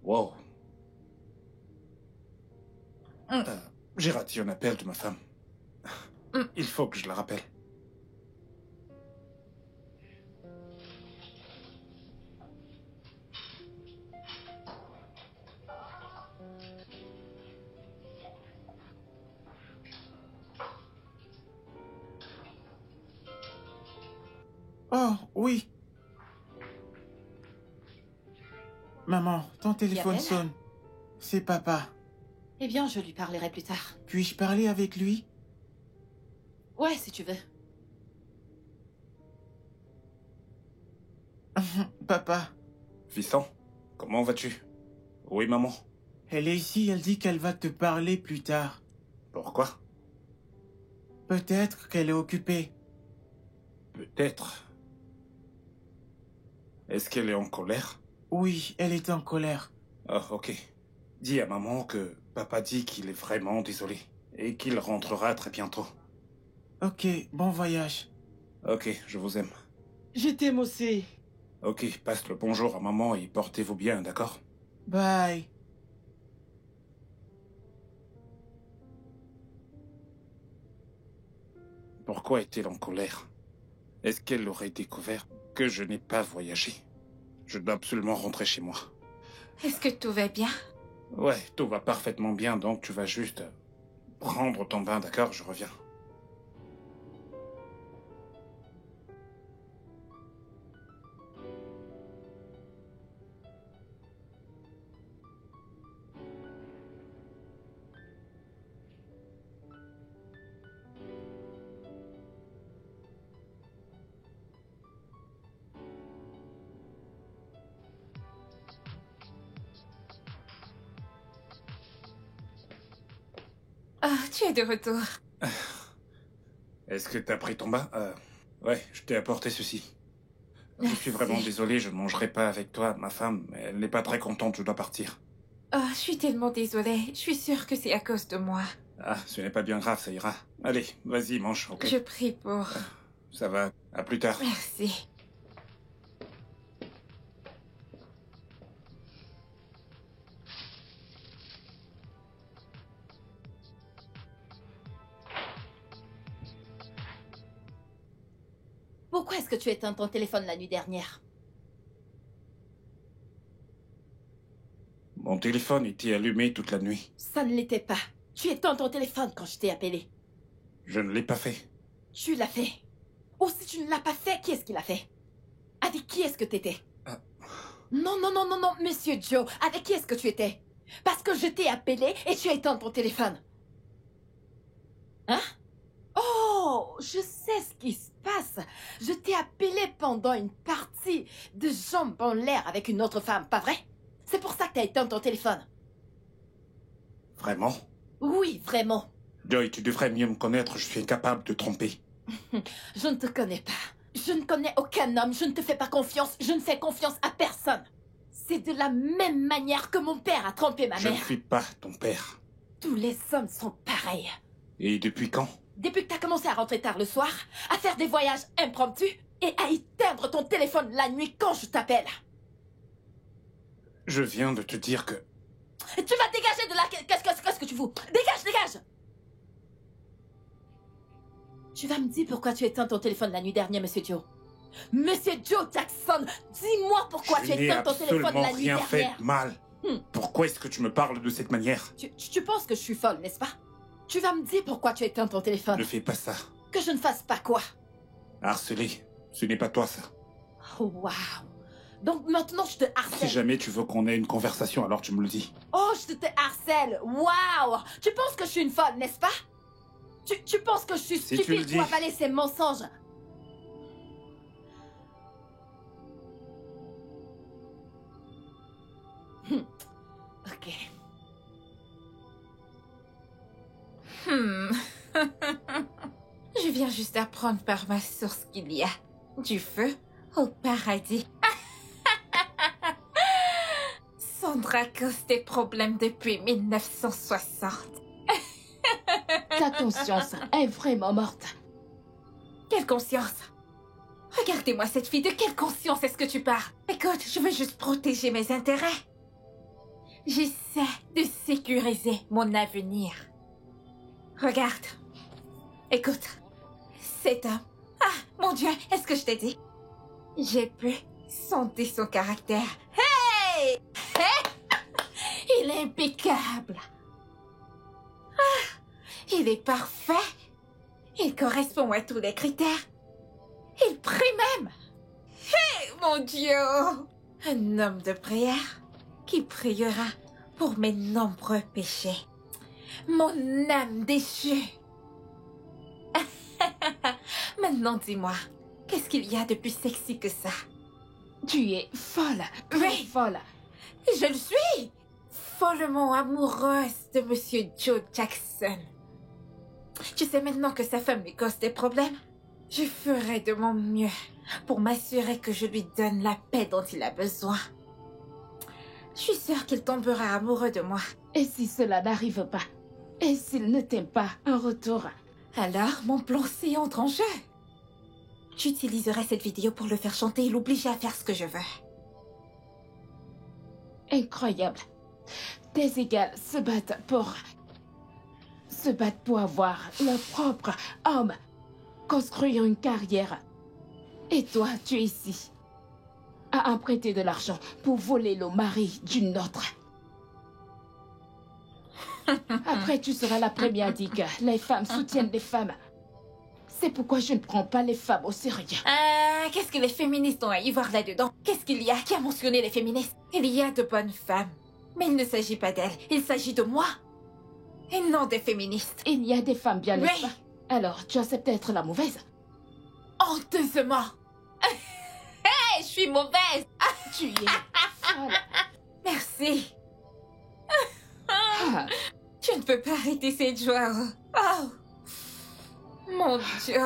Wow. J'ai raté un appel de ma femme. Il faut que je la rappelle. Oh, oui. Maman, ton téléphone Gabriel? sonne. C'est papa. Eh bien, je lui parlerai plus tard. Puis-je parler avec lui? Ouais, si tu veux. Papa, Fiston, comment vas-tu? Oui, maman. elle est ici, elle dit qu'elle va te parler plus tard. Pourquoi? Peut-être qu'elle est occupée. Peut-être. Est-ce qu'elle est en colère? Oui, elle est en colère. Ah, ok. Dis à maman que papa dit qu'il est vraiment désolé et qu'il rentrera très bientôt. Ok, bon voyage. Ok, je vous aime. Je t'aime aussi. Ok, passe le bonjour à maman et portez-vous bien, d'accord? Bye. Pourquoi est-elle en colère? Est-ce qu'elle aurait découvert que je n'ai pas voyagé? Je dois absolument rentrer chez moi. Est-ce que tout va bien? Ouais, tout va parfaitement bien, donc tu vas juste prendre ton bain, d'accord? Je reviens. Ah, tu es de retour. Est-ce que t'as pris ton bain? Ouais, je t'ai apporté ceci. Je suis vraiment désolé, je ne mangerai pas avec toi. Ma femme, elle n'est pas très contente, je dois partir. Oh, je suis tellement désolée. Je suis sûre que c'est à cause de moi. Ah, ce n'est pas bien grave, ça ira. Allez, vas-y, mange, ok? Je prie pour... Ça va, à plus tard. Merci. Pourquoi est-ce que tu éteins ton téléphone la nuit dernière? Mon téléphone était allumé toute la nuit. Ça ne l'était pas. Tu éteins ton téléphone quand je t'ai appelé. Je ne l'ai pas fait. Tu l'as fait. Ou si tu ne l'as pas fait, qui est-ce qui l'a fait? Avec qui est-ce que t'étais? Non, non, non, non, non, Monsieur Joe. Avec qui est-ce que tu étais? Parce que je t'ai appelé et tu as éteint ton téléphone. Hein? Oh, je sais ce qui se passe. Je t'ai appelé pendant une partie de jambes en l'air avec une autre femme, pas vrai? C'est pour ça que t'as éteint ton téléphone. Vraiment? Oui, vraiment. Joy, tu devrais mieux me connaître, je suis incapable de tromper. Je ne te connais pas. Je ne connais aucun homme, je ne te fais pas confiance, je ne fais confiance à personne. C'est de la même manière que mon père a trompé ma Je ne mère. suis pas ton père. Tous les hommes sont pareils. Et depuis quand? Depuis que t'as commencé à rentrer tard le soir, à faire des voyages impromptus et à éteindre ton téléphone la nuit quand je t'appelle. Je viens de te dire que... Tu vas dégager de là. Qu'est-ce que tu fous? Dégage, dégage! Tu vas me dire pourquoi tu éteins ton téléphone la nuit dernière, Monsieur Joe. Monsieur Joe Jackson, dis-moi pourquoi tu éteins ton téléphone la nuit rien dernière. fait de mal. Pourquoi est-ce que tu me parles de cette manière? Tu penses que je suis folle, n'est-ce pas? Tu vas me dire pourquoi tu éteins ton téléphone. Ne fais pas ça. Que je ne fasse pas quoi? Harceler, ce n'est pas toi ça. Oh, waouh. Donc maintenant je te Si harcèle. jamais tu veux qu'on ait une conversation, alors tu me le dis. Oh, je te harcèle. Waouh. Tu penses que je suis une folle, n'est-ce pas? Tu penses que je suis Si tu le stupide dis. pour avaler ces mensonges? Ok. Je viens juste d'apprendre par ma source qu'il y a du feu au paradis. Sandra cause des problèmes depuis 1960. Ta conscience est vraiment morte. Quelle conscience? Regardez-moi cette fille, de quelle conscience est-ce que tu parles? Écoute, je veux juste protéger mes intérêts. J'essaie de sécuriser mon avenir. Regarde. Écoute. Cet homme. Ah, mon Dieu, est-ce que je t'ai dit? J'ai pu sonder son caractère. Hey! Il est impeccable. Ah, il est parfait. Il correspond à tous les critères. Il prie même. Hey, mon Dieu! Un homme de prière qui priera pour mes nombreux péchés. Mon âme déchue. Maintenant, dis-moi, qu'est-ce qu'il y a de plus sexy que ça? Tu es folle. Oui. Folle. Je le suis! Follement amoureuse de Monsieur Joe Jackson. Tu sais maintenant que sa femme lui cause des problèmes? Je ferai de mon mieux pour m'assurer que je lui donne la paix dont il a besoin. Je suis sûre qu'il tombera amoureux de moi. Et si cela n'arrive pas? Et s'il ne t'aime pas en retour? Alors, mon plan C entre en jeu. J'utiliserai cette vidéo pour le faire chanter et l'obliger à faire ce que je veux. Incroyable. Tes égales se battent pour avoir leur propre homme, construire une carrière. Et toi, tu es ici, à emprunter de l'argent pour voler le mari d'une autre. Après, tu seras la première à dire que les femmes soutiennent les femmes. C'est pourquoi je ne prends pas les femmes au sérieux. Qu'est-ce que les féministes ont à y voir là-dedans? Qu'est-ce qu'il y a? Qui a mentionné les féministes? Il y a de bonnes femmes. Mais il ne s'agit pas d'elles. Il s'agit de moi. Et non des féministes. Il y a des femmes bien, n'est-ce Oui. pas? Alors, tu acceptes d'être la mauvaise? Honteusement. Hey, je suis mauvaise. Tu es folle. Merci. Ah, Tu ne peux pas arrêter cette joie. Oh. Mon Dieu.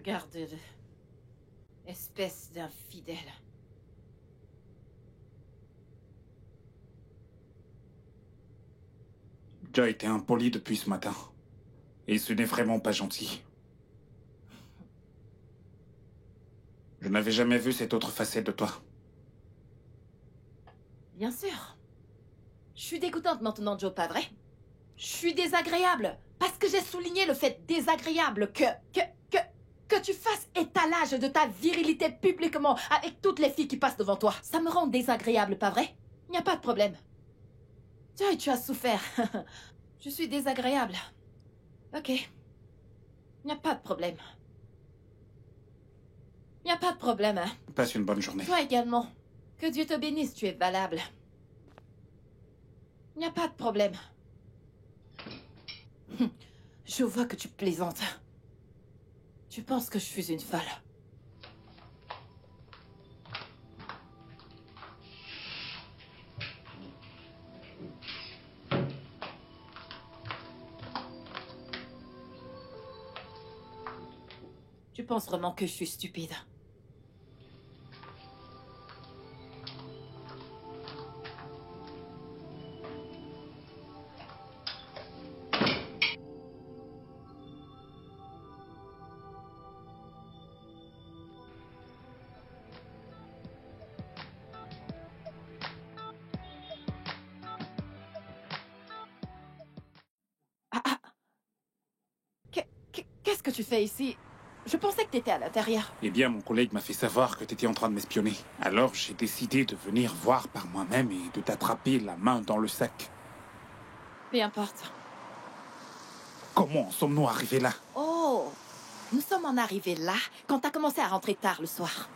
regarde-le. Espèce d'infidèle. Tu as été impoli depuis ce matin. Et ce n'est vraiment pas gentil. Je n'avais jamais vu cette autre facette de toi. Bien sûr. Je suis dégoûtante maintenant, Joe, pas vrai? Je suis désagréable. Parce que j'ai souligné le fait désagréable que tu fasses étalage de ta virilité publiquement avec toutes les filles qui passent devant toi. Ça me rend désagréable, pas vrai? Il n'y a pas de problème. Tu as souffert. Je suis désagréable. Ok. Il n'y a pas de problème. Il n'y a pas de problème, hein? Passe une bonne journée. Toi également. Que Dieu te bénisse, tu es valable. Il n'y a pas de problème. Je vois que tu plaisantes. Tu penses que je suis une folle. Tu penses vraiment que je suis stupide? que tu fais ici? Je pensais que t'étais à l'intérieur. Eh bien, mon collègue m'a fait savoir que t'étais en train de m'espionner. Alors, j'ai décidé de venir voir par moi-même et de t'attraper la main dans le sac. Peu importe. Comment en sommes-nous arrivés là? Oh, nous sommes en arrivés là quand t'as commencé à rentrer tard le soir.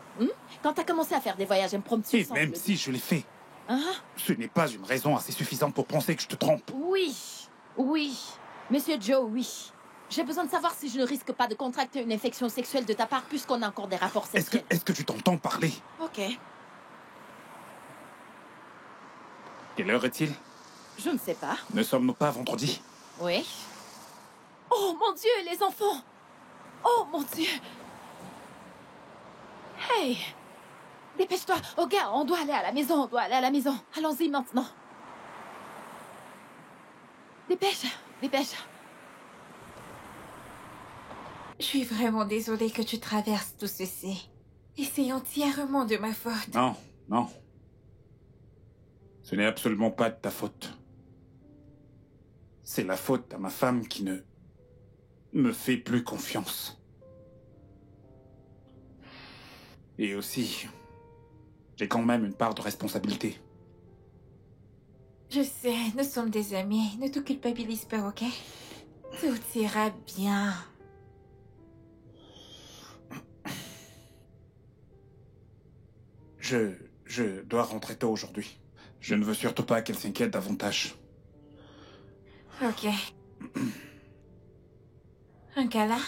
Quand t'as commencé à faire des voyages impromptus. Et sans même le- si je l'ai fait, Hein? ce n'est pas une raison assez suffisante pour penser que je te trompe. Oui, oui. Monsieur Joe, oui. J'ai besoin de savoir si je ne risque pas de contracter une infection sexuelle de ta part puisqu'on a encore des rapports sexuels. Est-ce que tu t'entends parler? Ok. Quelle heure est-il? Je ne sais pas. Ne sommes-nous pas vendredi? Oui. Oh mon Dieu, les enfants! Oh mon Dieu! Hey! Dépêche-toi! Oh gars, on doit aller à la maison, on doit aller à la maison. Allons-y maintenant. Dépêche, dépêche. Je suis vraiment désolée que tu traverses tout ceci. Et c'est entièrement de ma faute. Non, non. Ce n'est absolument pas de ta faute. C'est la faute à ma femme qui ne me fait plus confiance. Et aussi, j'ai quand même une part de responsabilité. Je sais, nous sommes des amis. Ne te culpabilise pas, ok? Tout ira bien. Je dois rentrer tôt aujourd'hui. Je ne veux surtout pas qu'elle s'inquiète davantage. Ok. Un câlin?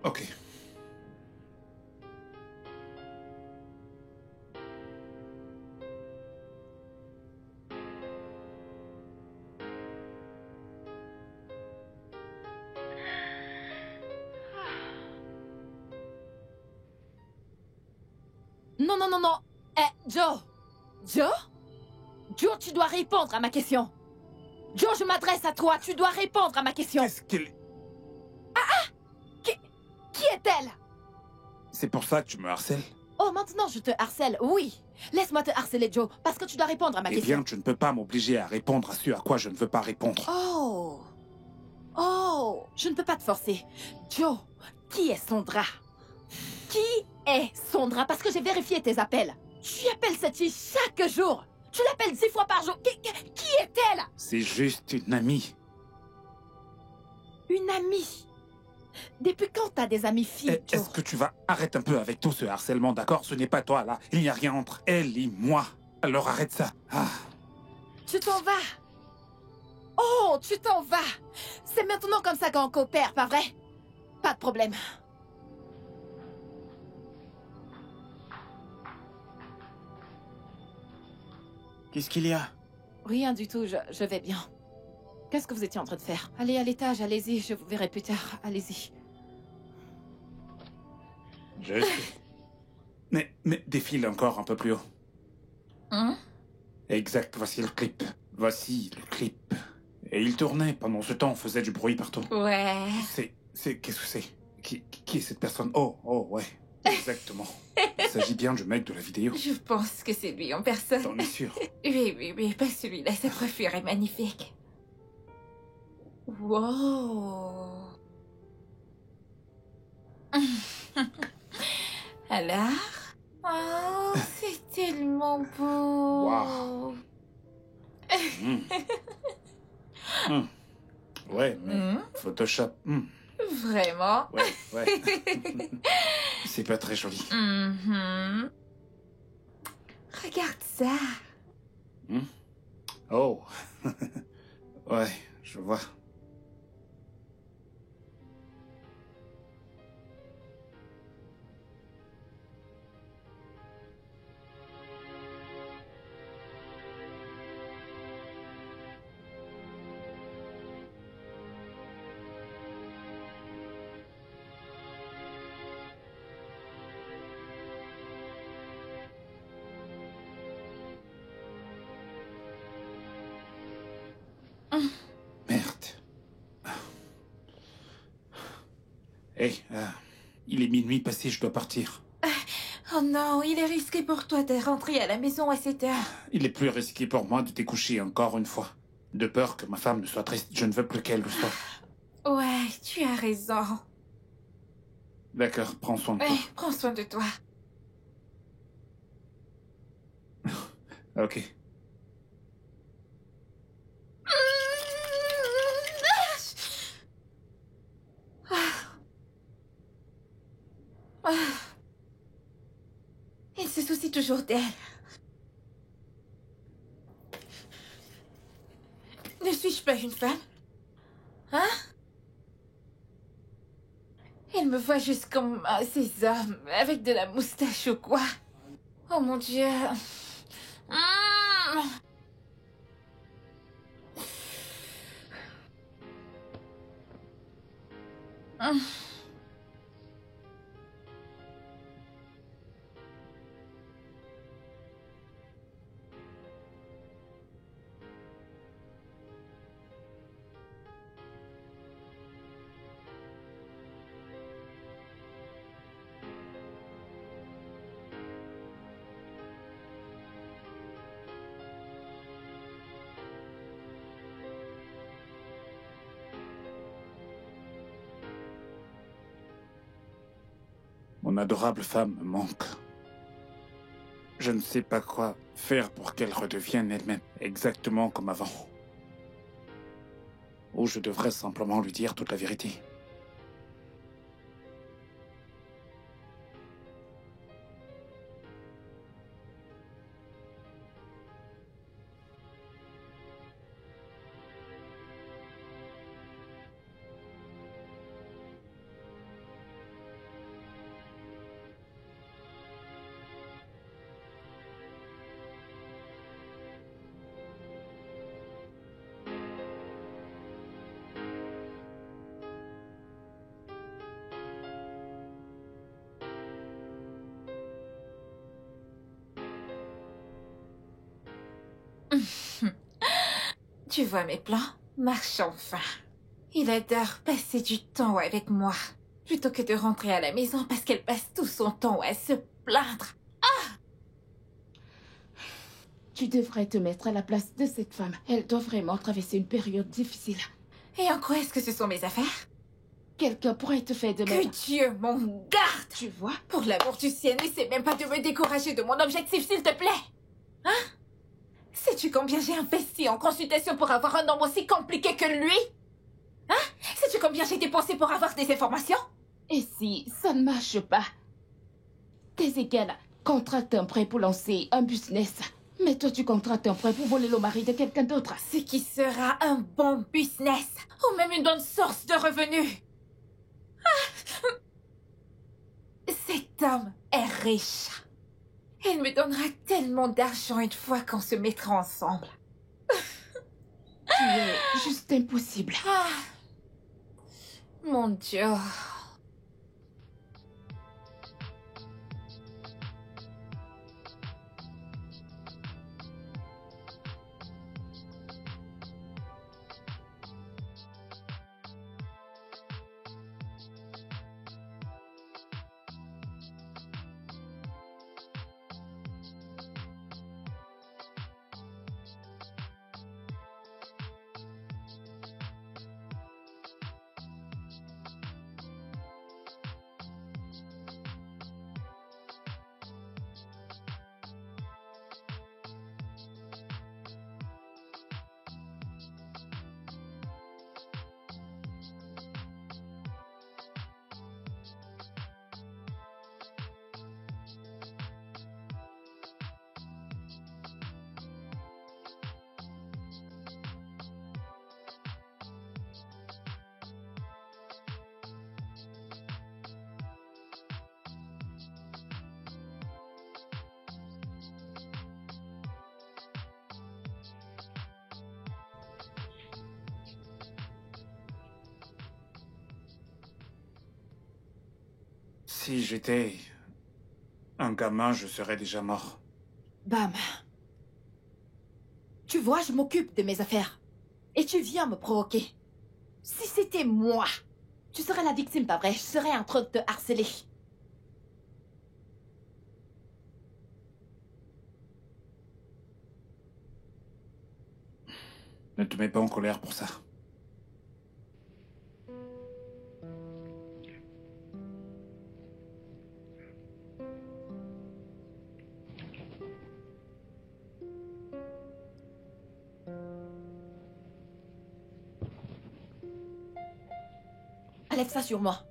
Ok. Non, non, non, non. Joe! Joe? Joe, tu dois répondre à ma question. Joe, je m'adresse à toi. Tu dois répondre à ma question. Qu'est-ce qu'elle... Qui est-elle? C'est pour ça que tu me harcèles? Oh, maintenant je te harcèle. Oui. Laisse-moi te harceler, Joe, parce que tu dois répondre à ma Eh question. bien, tu ne peux pas m'obliger à répondre à ce à quoi je ne veux pas répondre. Oh. Oh. Je ne peux pas te forcer. Joe, qui est Sondra? Qui est Sondra? Parce que j'ai vérifié tes appels. Tu appelles cette fille chaque jour. Tu l'appelles 10 fois par jour. Qui est-elle? C'est juste une amie. Une amie. Depuis quand t'as des amies filles, Joe? Est-ce que tu vas arrêter un peu avec tout ce harcèlement, d'accord? Ce n'est pas toi, là. Il n'y a rien entre elle et moi. Alors arrête ça. Ah. Tu t'en vas. Oh, tu t'en vas. C'est maintenant comme ça qu'on coopère, pas vrai? Pas de problème. Qu'est-ce qu'il y a? Rien du tout, je vais bien. Qu'est-ce que vous étiez en train de faire? Allez à l'étage, allez-y, je vous verrai plus tard. Allez-y. Je sais. Mais défile encore un peu plus haut. Hein? Exact, voici le clip. Voici le clip. Et il tournait pendant ce temps, on faisait du bruit partout. Ouais. Qu'est-ce que c'est? Qui est cette personne? Oh, ouais. Exactement. Il s'agit bien du mec de la vidéo. Je pense que c'est lui en personne. T'en es sûr? Oui, pas celui-là. Sa coiffure est magnifique. Wow. Alors? Oh, c'est tellement beau. Wow. Ouais, mais Photoshop. Vraiment? Ouais. C'est pas très joli. Mhm. Regarde ça. Oh. Ouais, je vois. Merde. Hey, il est minuit passé, je dois partir. Oh non, il est risqué pour toi de rentrer à la maison à cette heure. Il est plus risqué pour moi de découcher encore une fois. De peur que ma femme ne soit triste, je ne veux plus qu'elle le soit. Ouais, tu as raison. D'accord, prends soin de toi. Ouais, prends soin de toi. Ok. Il se soucie toujours d'elle. Ne suis-je pas une femme? Hein? Il me voit juste comme ces hommes avec de la moustache ou quoi. Oh mon Dieu. Mmh. Mmh. Mon adorable femme me manque. Je ne sais pas quoi faire pour qu'elle redevienne elle-même, exactement comme avant. Ou je devrais simplement lui dire toute la vérité. Tu vois mes plans? Marche enfin. Il adore passer du temps avec moi, plutôt que de rentrer à la maison parce qu'elle passe tout son temps à se plaindre. Tu devrais te mettre à la place de cette femme. Elle doit vraiment traverser une période difficile. Et en quoi est-ce que ce sont mes affaires? Quelqu'un pourrait te faire de Que même. Dieu m'en garde! Tu vois? Pour l'amour du ciel, n'essaie même pas de me décourager de mon objectif, s'il te plaît! Hein? Sais-tu combien j'ai investi en consultation pour avoir un homme aussi compliqué que lui? Hein? Sais-tu combien j'ai dépensé pour avoir des informations? Et si ça ne marche pas? Tes égales contractent un prêt pour lancer un business. Mais toi, tu contractes un prêt pour voler le mari de quelqu'un d'autre. Ce qui sera un bon business, ou même une bonne source de revenus. Ah! Cet homme est riche. Il me donnera tellement d'argent une fois qu'on se mettra ensemble. Tu es juste impossible. Ah! Mon Dieu. Si j'étais un gamin, je serais déjà mort. Bam. Tu vois, je m'occupe de mes affaires. Et tu viens me provoquer. Si c'était moi, tu serais la victime, pas vrai? Je serais en train de te harceler. Ne te mets pas en colère pour ça. Alexa, sur moi.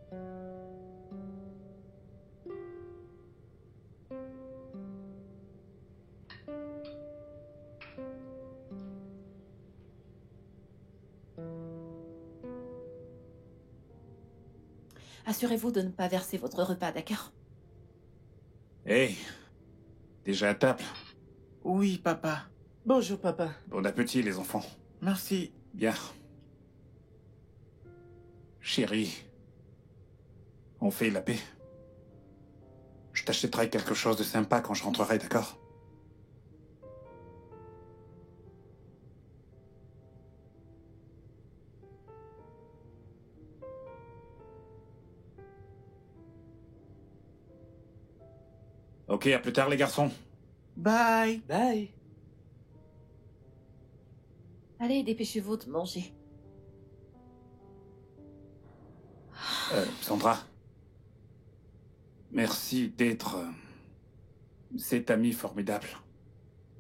Assurez-vous de ne pas verser votre repas, d'accord? Hey, déjà à table. Oui, papa. Bonjour, papa. Bon appétit, les enfants. Merci. Bien. Chérie, on fait la paix. Je t'achèterai quelque chose de sympa quand je rentrerai, d'accord? Ok, à plus tard, les garçons. Bye. Bye. Allez, dépêchez-vous de manger. Sandra. Merci d'être cet ami formidable.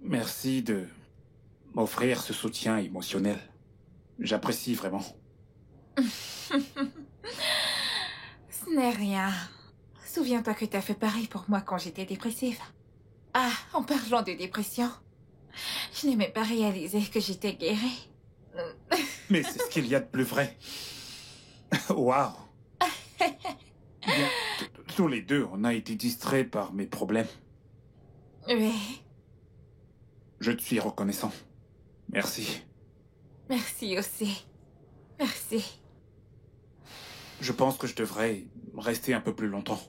Merci de m'offrir ce soutien émotionnel. J'apprécie vraiment. Ce n'est rien. Souviens-toi que t'as fait pareil pour moi quand j'étais dépressive. Ah, en parlant de dépression, je n'ai même pas réalisé que j'étais guérie. Mais c'est ce qu'il y a de plus vrai. Waouh. Bien, tous les deux, on a été distraits par mes problèmes. Oui, Je te suis reconnaissant. Merci. merci aussi. Merci. Je pense que je devrais rester un peu plus longtemps.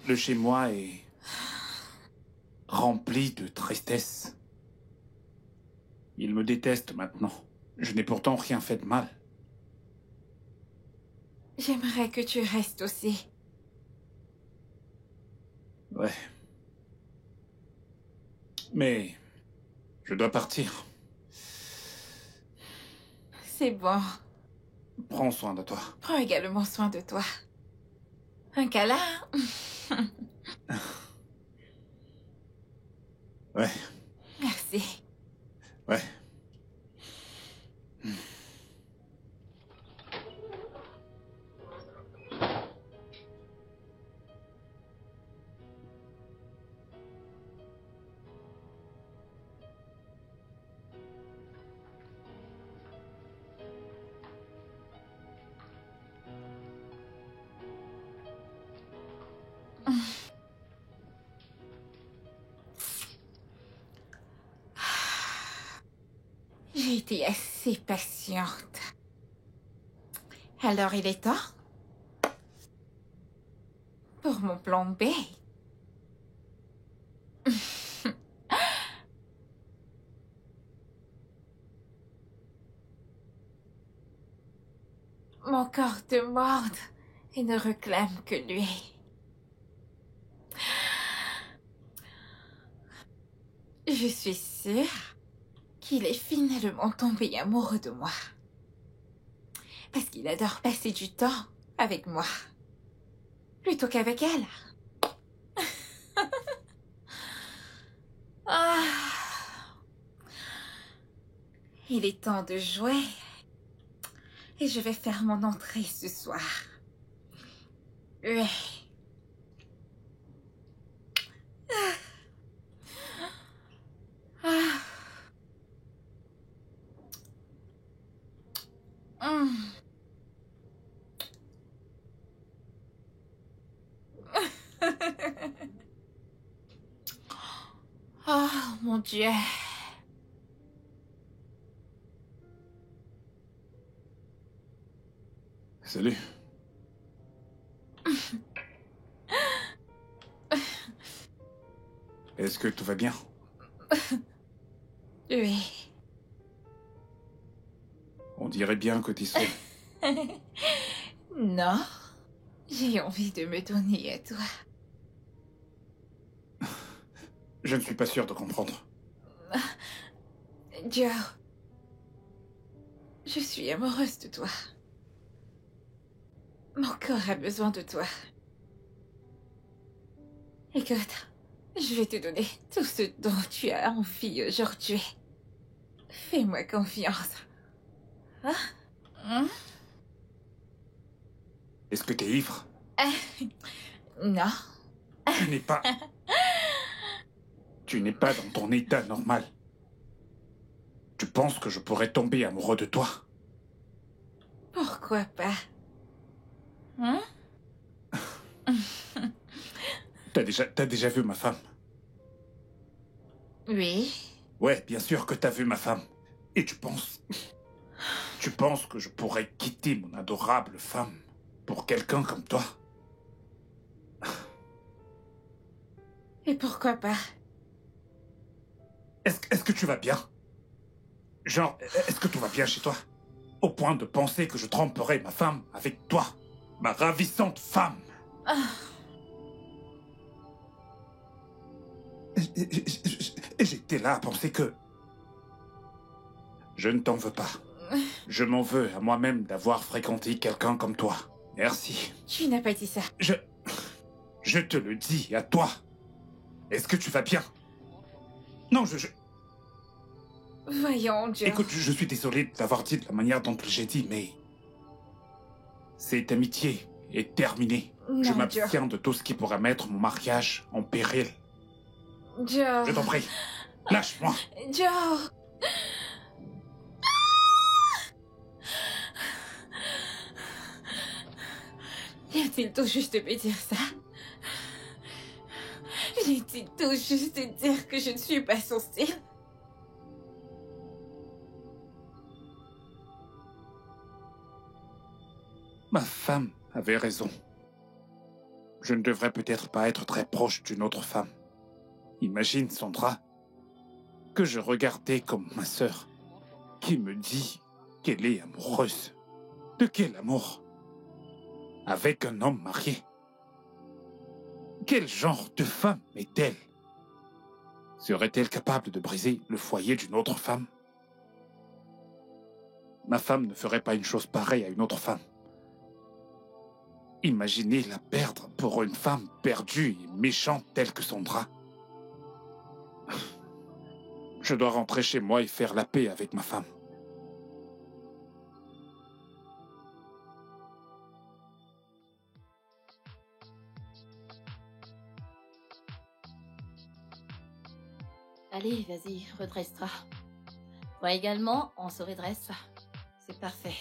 Le chez-moi est rempli de tristesse. Il me déteste maintenant. Je n'ai pourtant rien fait de mal. J'aimerais que tu restes aussi. Ouais. Mais je dois partir. C'est bon. Prends soin de toi. Prends également soin de toi. Un câlin? Ouais, Merci. ouais. J'ai été assez patiente. Alors il est temps pour mon plan B. Mon corps demande et ne réclame que lui. Je suis sûre qu'il est finalement tombé amoureux de moi. Parce qu'il adore passer du temps avec moi. Plutôt qu'avec elle. Ah. Il est temps de jouer. Et je vais faire mon entrée ce soir. Oui. Ah. Hum. Oh mon Dieu. Salut. Est-ce que tout va bien? Oui. On dirait bien que t'es seul. Non. J'ai envie de me donner à toi. Je ne suis pas sûr de comprendre. Joe, je suis amoureuse de toi. Mon corps a besoin de toi. Écoute, je vais te donner tout ce dont tu as envie aujourd'hui. Fais-moi confiance. Hein? Est-ce que t'es ivre? Non. Tu n'es pas... Tu n'es pas dans ton état normal. Tu penses que je pourrais tomber amoureux de toi? Pourquoi pas? Hein? T'as déjà vu ma femme? Oui. Ouais, bien sûr que t'as vu ma femme. Et tu penses... Tu penses que je pourrais quitter mon adorable femme pour quelqu'un comme toi? Et pourquoi pas? Est-ce que tu vas bien? Genre, est-ce que tout va bien chez toi? Au point de penser que je tromperais ma femme avec toi, ma ravissante femme. Et j'étais là à penser que... Je ne t'en veux pas. Je m'en veux à moi-même d'avoir fréquenté quelqu'un comme toi. Merci. Tu n'as pas dit ça. Je te le dis à toi. Est-ce que tu vas bien? Non, Voyons, Joe. Écoute, je suis désolé de l'avoir dit de la manière dont j'ai dit, mais... Cette amitié est terminée. Non, Je Joe. m'abstiens de tout ce qui pourrait mettre mon mariage en péril. Joe. Je t'en prie, lâche-moi. Joe. Vient-il tout juste de me dire ça? Vient-il tout juste de dire que je ne suis pas son style? Ma femme avait raison. Je ne devrais peut-être pas être très proche d'une autre femme. Imagine, Sandra, que je regardais comme ma sœur, qui me dit qu'elle est amoureuse. De quel amour? Avec un homme marié. Quel genre de femme est-elle? Serait-elle capable de briser le foyer d'une autre femme? Ma femme ne ferait pas une chose pareille à une autre femme. Imaginez la perdre pour une femme perdue et méchante telle que Sandra. Je dois rentrer chez moi et faire la paix avec ma femme. Allez, vas-y, redresse-toi. Toi également, on se redresse. C'est parfait.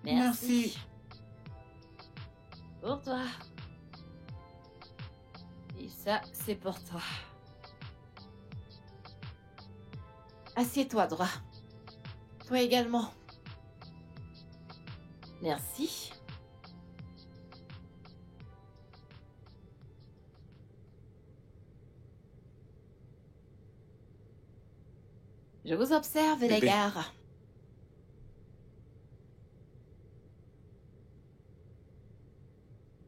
Merci. Pour toi. Et ça, c'est pour toi. Assieds-toi droit. Toi également. Merci. Je vous observe, les Bébé. gars.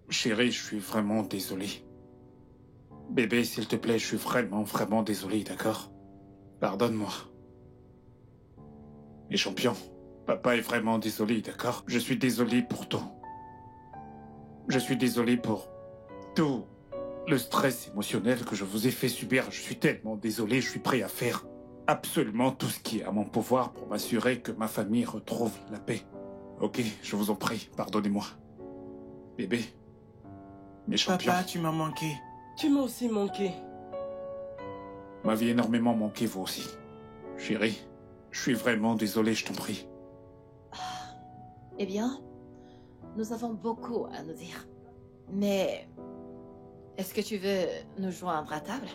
Chérie, je suis vraiment désolé. Bébé, s'il te plaît, je suis vraiment désolé, d'accord? Pardonne-moi. Les champions, papa est vraiment désolé, d'accord? Je suis désolé pour tout. Je suis désolé pour tout le stress émotionnel que je vous ai fait subir. Je suis tellement désolé, je suis prêt à faire absolument tout ce qui est à mon pouvoir pour m'assurer que ma famille retrouve la paix. Ok, je vous en prie, pardonnez-moi. Bébé, mes champions, Papa, tu m'as manqué. Tu m'as aussi manqué. m'avez énormément manqué vous aussi. Chérie, je suis vraiment désolé, je t'en prie. Eh bien, nous avons beaucoup à nous dire. Mais, est-ce que tu veux nous joindre à table?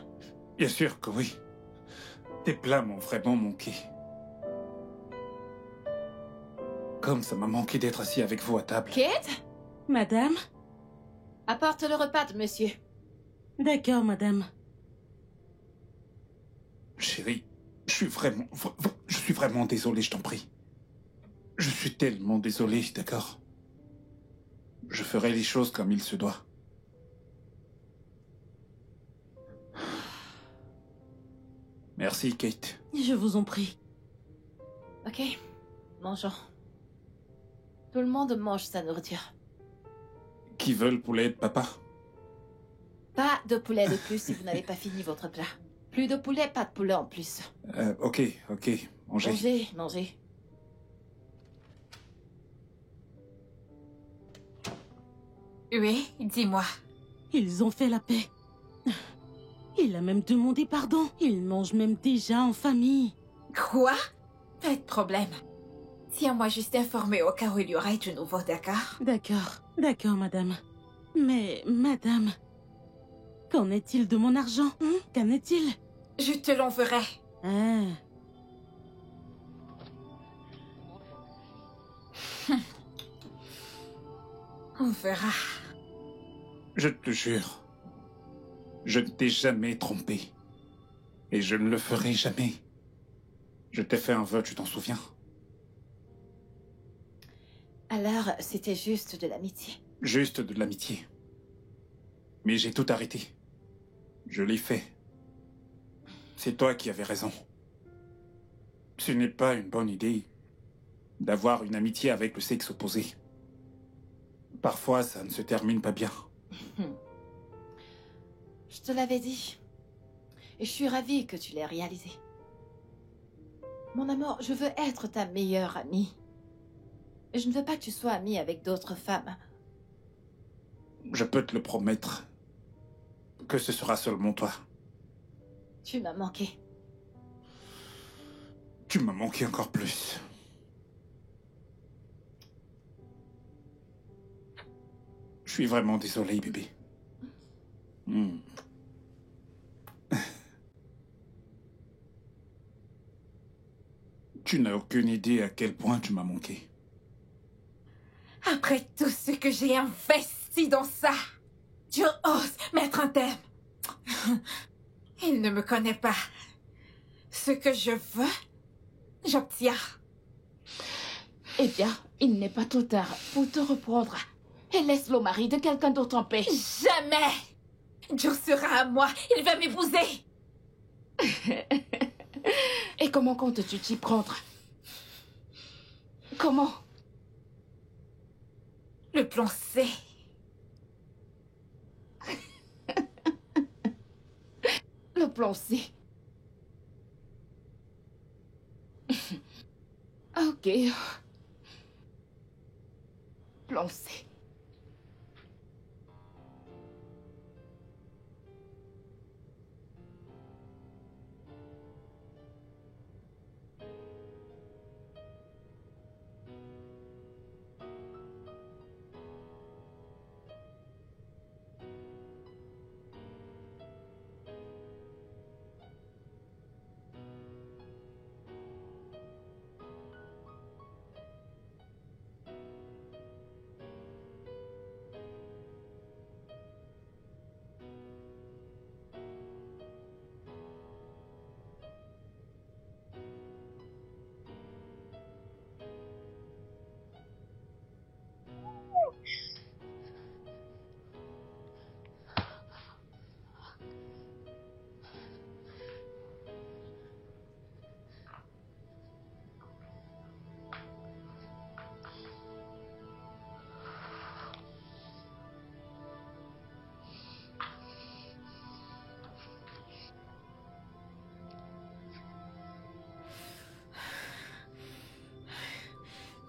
Bien sûr que oui. Tes plats m'ont vraiment manqué. Comme ça m'a manqué d'être assis avec vous à table. Kate, Madame? apporte le repas de monsieur. D'accord, madame. Chérie, je suis vraiment désolé, je t'en prie. Je suis tellement désolé, d'accord? Je ferai les choses comme il se doit. Merci, Kate. Je vous en prie. Ok, mangeons. Tout le monde mange sa nourriture. Qui veut le poulet de papa? Pas de poulet de plus si vous n'avez pas fini votre plat. Plus de poulet, pas de poulet en plus. Ok, mangez. Mangez, mangez. Oui, dis-moi. Ils ont fait la paix. Il a même demandé pardon. Ils mangent même déjà en famille. Quoi? Pas de problème. Tiens-moi juste informé au cas où il y aurait du nouveau, d'accord? D'accord, madame. Mais, madame, qu'en est-il de mon argent? Qu'en est-il? Je te l'enverrai. Ah, On verra. Je te jure, je ne t'ai jamais trompé. Et je ne le ferai jamais. Je t'ai fait un vœu, tu t'en souviens? Alors, c'était juste de l'amitié. Juste de l'amitié. Mais j'ai tout arrêté. Je l'ai fait. C'est toi qui avais raison. Ce n'est pas une bonne idée d'avoir une amitié avec le sexe opposé. Parfois, ça ne se termine pas bien. Je te l'avais dit. Et je suis ravie que tu l'aies réalisé. Mon amour, je veux être ta meilleure amie. Et je ne veux pas que tu sois amie avec d'autres femmes. Je peux te le promettre que ce sera seulement toi. Tu m'as manqué. Tu m'as manqué encore plus. Je suis vraiment désolé, bébé. Tu n'as aucune idée à quel point tu m'as manqué. Après tout ce que j'ai investi dans ça, tu oses mettre un terme. Il ne me connaît pas. Ce que je veux, j'obtiens. Eh bien, il n'est pas trop tard pour te reprendre. Et laisse le mari de quelqu'un d'autre en paix. Jamais! Joe sera à moi. Il va m'épouser. Et comment comptes-tu t'y prendre? Comment? Le plan C. Le plan C. Ok. Plan C.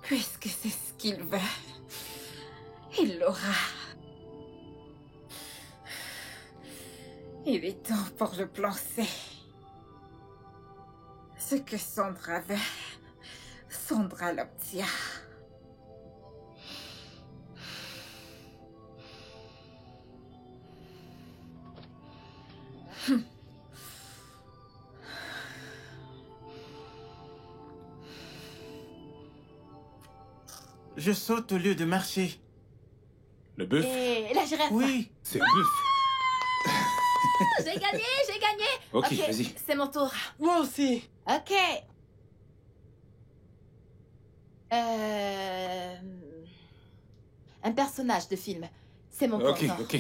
Puisque c'est ce qu'il veut, il l'aura. Il est temps pour le plan C. Ce que Sandra veut, Sandra l'obtient. Je saute au lieu de marcher. Le bœuf? Et la girafe. Oui. C'est le bœuf. J'ai gagné, j'ai gagné. Ok, vas-y. C'est mon tour. moi aussi. Ok. Un personnage de film. C'est mon Ok, content. ok.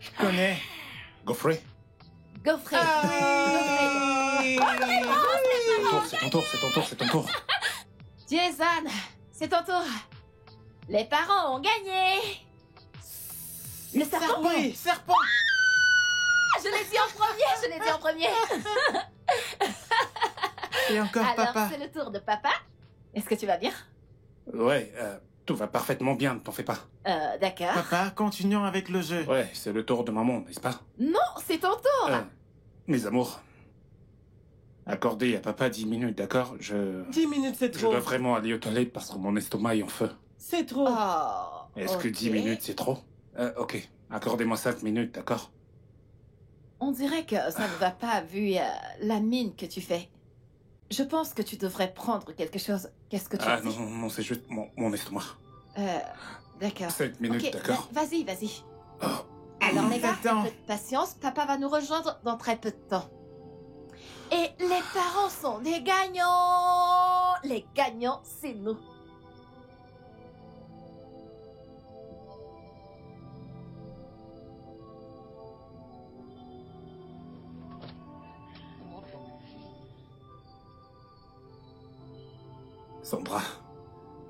Je connais. Godfrey? Gaufret. C'est ton tour. Jason, c'est ton tour. Les parents ont gagné. Le serpent. Oui, serpent. Je l'ai dit en premier. Et encore Alors, papa. c'est le tour de papa. Est-ce que tu vas bien? Ouais, tout va parfaitement bien, ne t'en fais pas. D'accord. Papa, continuons avec le jeu. Ouais, c'est le tour de maman, n'est-ce pas? Non, c'est ton tour. Mes amours, accordez à papa 10 minutes, d'accord? 10 minutes, c'est Je trop. dois vraiment aller aux toilettes parce que mon estomac est en feu. C'est trop. Oh. Est-ce que 10 ok. minutes, c'est trop? Ok, accordez-moi 5 minutes, d'accord? On dirait que ça ne va pas vu la mine que tu fais. Je pense que tu devrais prendre quelque chose. Qu'est-ce que tu Ah dis? non, c'est juste mon estomac. D'accord. 5 minutes, Ok, d'accord? Vas-y. Oh. Alors les gars, Attends. un peu de patience. Papa va nous rejoindre dans très peu de temps. Et les parents sont des gagnants. Les gagnants, c'est nous.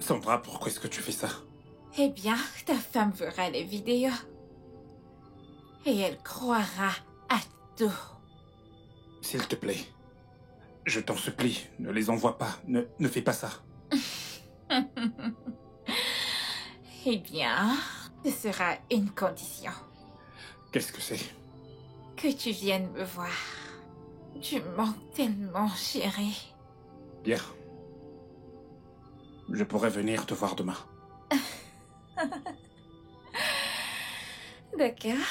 Sandra, pourquoi est-ce que tu fais ça? Eh bien, ta femme verra les vidéos. Et elle croira à tout. S'il te plaît, je t'en supplie, ne les envoie pas, ne fais pas ça. Eh bien, ce sera une condition. Qu'est-ce que c'est? Que tu viennes me voir. Tu me manques tellement, chérie. Bien. Je pourrais venir te voir demain. D'accord.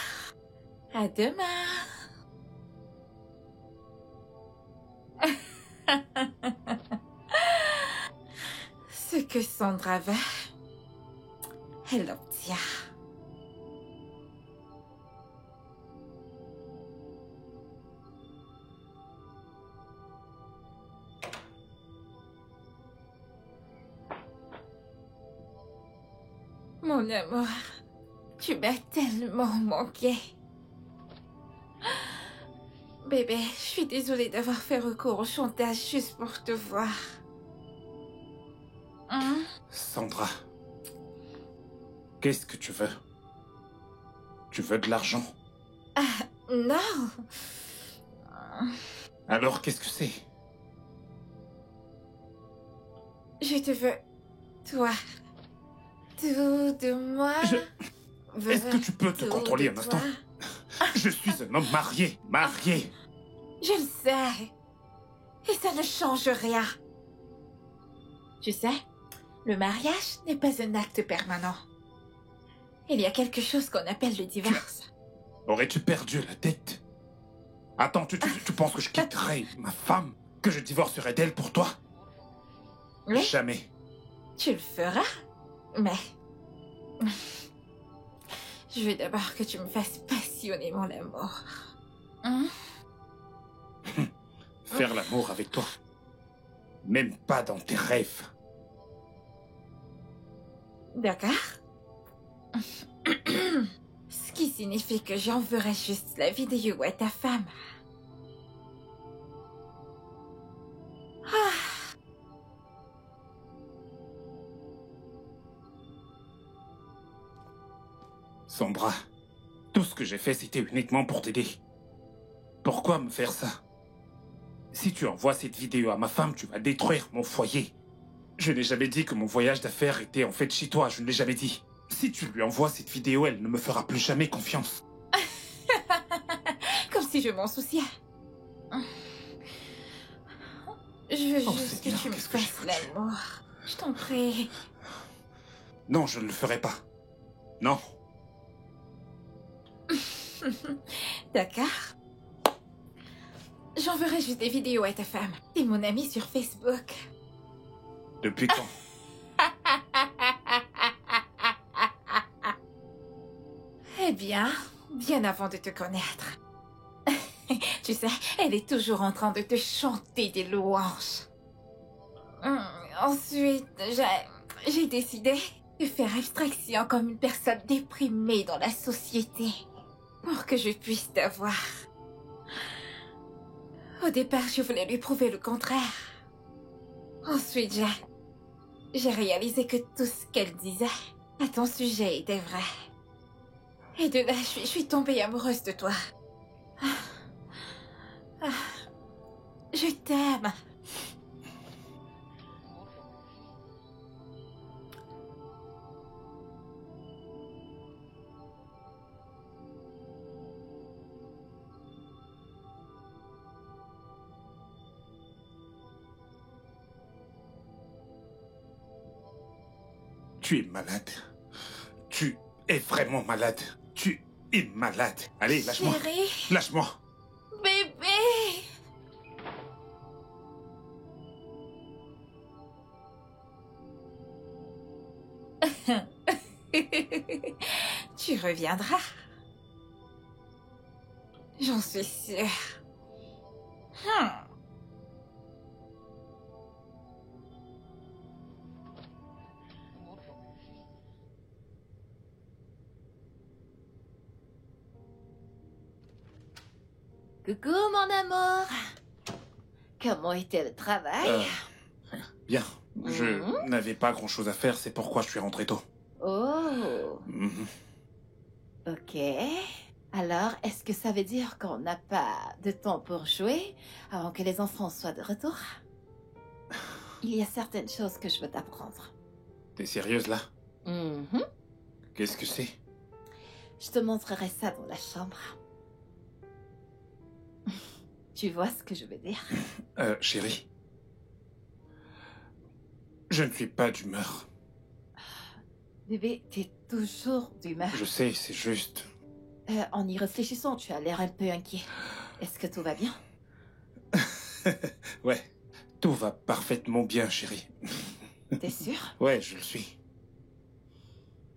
À demain. Ce que Sandra veut, elle l'obtient. Mon amour, tu m'as tellement manqué. Bébé, je suis désolée d'avoir fait recours au chantage juste pour te voir. Hein? Sandra, qu'est-ce que tu veux? Tu veux de l'argent? Non. Alors qu'est-ce que c'est? Je te veux, toi. Tout de moi. Est-ce que tu peux te Tout contrôler de un instant? toi. Je suis un homme marié. Je le sais. Et ça ne change rien. Tu sais, le mariage n'est pas un acte permanent. Il y a quelque chose qu'on appelle le divorce. Aurais-tu perdu la tête? Attends, tu penses que je quitterais ma femme? Que je divorcerais d'elle pour toi? Oui, Jamais. tu le feras, mais... Je veux d'abord que tu me fasses passionner mon amour. Hein? Faire l'amour avec toi. Même pas dans tes rêves. D'accord. Ce qui signifie que j'enverrai juste la vidéo à ta femme. Ah. Sandra, tout ce que j'ai fait, c'était uniquement pour t'aider. Pourquoi me faire ça? Si tu envoies cette vidéo à ma femme, tu vas détruire mon foyer. Je n'ai jamais dit que mon voyage d'affaires était en fait chez toi, je ne l'ai jamais dit. Si tu lui envoies cette vidéo, elle ne me fera plus jamais confiance. Comme si je m'en souciais. Je veux Oh, juste Seigneur, que tu me qu'est-ce que j'ai fasses foutu? l'amour. Je t'en prie. Non, je ne le ferai pas. Non. D'accord. J'enverrai juste des vidéos à ta femme. T'es mon amie sur Facebook. Depuis quand? Eh bien, bien avant de te connaître. Tu sais, elle est toujours en train de te chanter des louanges. Ensuite, j'ai décidé de faire abstraction comme une personne déprimée dans la société pour que je puisse t'avoir. Au départ, je voulais lui prouver le contraire. Ensuite, j'ai réalisé que tout ce qu'elle disait à ton sujet était vrai. Et de là, je suis tombée amoureuse de toi. Je t'aime. Tu es malade. Tu es vraiment malade. Tu es malade. Allez, lâche-moi. Chérie, Lâche-moi. bébé. Tu reviendras. J'en suis sûre. Coucou, mon amour. Comment était le travail? Bien. Je n'avais pas grand-chose à faire, c'est pourquoi je suis rentré tôt. Oh, Mhm. ok. Alors, est-ce que ça veut dire qu'on n'a pas de temps pour jouer avant que les enfants soient de retour? Il y a certaines choses que je veux t'apprendre. T'es sérieuse là? Mhm. Qu'est-ce que c'est? Je te montrerai ça dans la chambre. Tu vois ce que je veux dire? Chérie. Je ne suis pas d'humeur. Bébé, t'es toujours d'humeur. Je sais, c'est juste... En y réfléchissant, tu as l'air un peu inquiet. Est-ce que tout va bien? Ouais, tout va parfaitement bien, chérie. T'es sûr? Ouais, je le suis.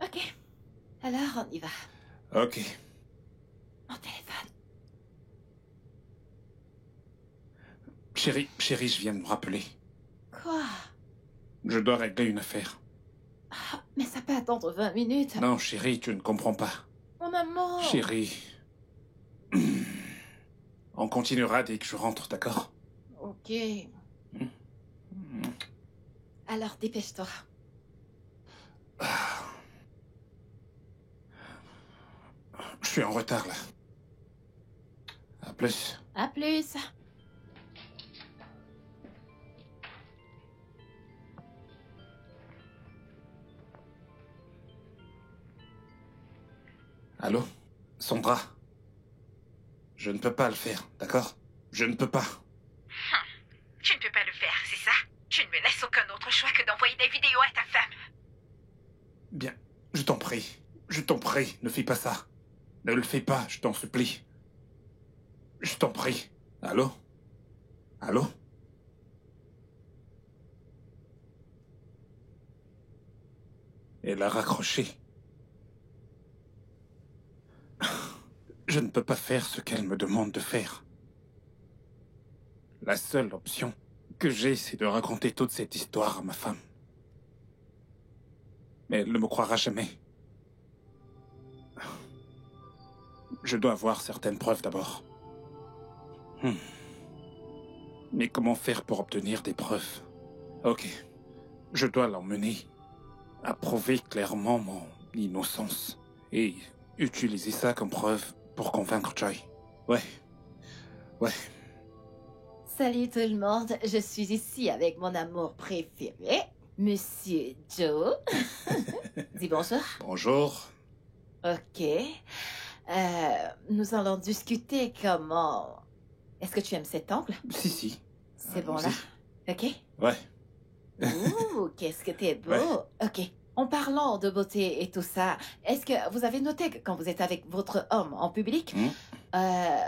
Ok. Alors, on y va. Ok. Mon téléphone. Chérie, je viens de me rappeler. Quoi? Je dois régler une affaire. Ah, mais ça peut attendre 20 minutes. Non, chérie, tu ne comprends pas. Mon amour. Chérie... On continuera dès que je rentre, d'accord? Ok. Alors, dépêche-toi. Je suis en retard, là. À plus. À plus. Allô? Sandra? Je ne peux pas le faire, d'accord? Je ne peux pas. Tu ne peux pas le faire, c'est ça? Tu ne me laisses aucun autre choix que d'envoyer des vidéos à ta femme. Bien, je t'en prie. Je t'en prie, ne fais pas ça. Ne le fais pas, je t'en supplie. Je t'en prie. Allô? Allô? Elle a raccroché. Je ne peux pas faire ce qu'elle me demande de faire. La seule option que j'ai, c'est de raconter toute cette histoire à ma femme. Mais elle ne me croira jamais. Je dois avoir certaines preuves d'abord. Mais comment faire pour obtenir des preuves? Ok. Je dois l'emmener à prouver clairement mon innocence. Et utiliser ça comme preuve pour convaincre Joy. Ouais. Ouais. Salut tout le monde. Je suis ici avec mon amour préféré, Monsieur Joe. Dis bonjour. Bonjour. Ok. Nous allons discuter comment... Est-ce que tu aimes cet angle? Si. C'est bon là? Allons-y. Ok. Ouais. Ouh, qu'est-ce que t'es beau. Ouais. Ok. En parlant de beauté et tout ça, est-ce que vous avez noté que quand vous êtes avec votre homme en public,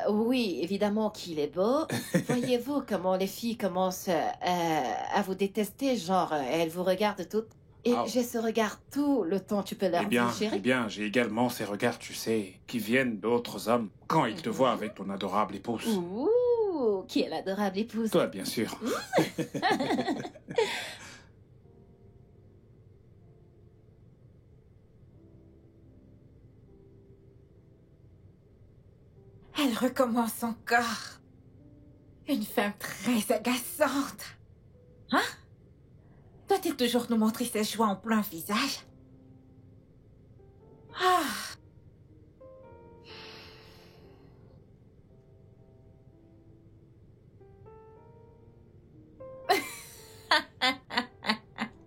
oui, évidemment qu'il est beau. Voyez-vous comment les filles commencent à vous détester, genre elles vous regardent toutes. Et Ah. j'ai ce regard tout le temps, tu peux leur dire, Eh chérie. bien, j'ai également ces regards, tu sais, qui viennent d'autres hommes quand ils te voient avec ton adorable épouse. Ouh, qui est l'adorable épouse. Toi, bien sûr. Elle recommence encore. Une femme très agaçante. Hein? Doit-il toujours nous montrer ses joies en plein visage? Ah!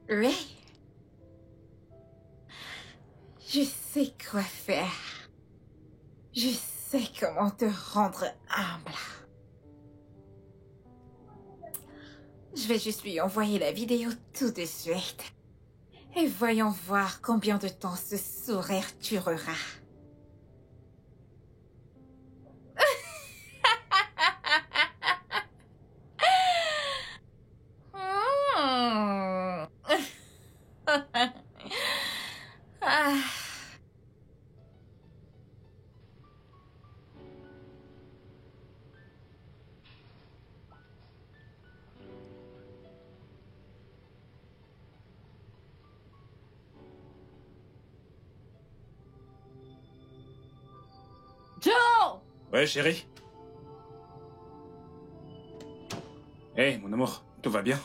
Oui. Je sais quoi faire. Je sais comment te rendre humble. Je vais juste lui envoyer la vidéo tout de suite. Et voyons voir combien de temps ce sourire durera. Ah. Joe! Ouais, chérie. Hé, mon amour, tout va bien?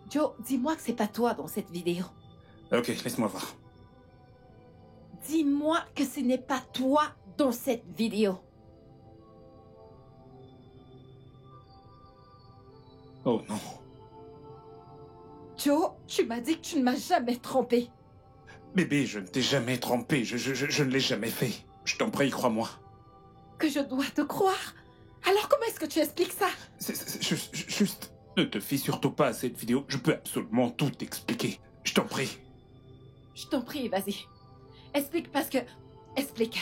Joe, dis-moi que c'est pas toi dans cette vidéo. Ok, laisse-moi voir. Dis-moi que ce n'est pas toi dans cette vidéo. Oh non. Joe, tu m'as dit que tu ne m'as jamais trompé. Bébé, je ne t'ai jamais trompé, je ne l'ai jamais fait. Je t'en prie, crois-moi. Que je dois te croire? Alors comment est-ce que tu expliques ça? Juste, ne te fie surtout pas à cette vidéo. Je peux absolument tout expliquer. Je t'en prie. Je t'en prie, vas-y. Explique parce que... Explique.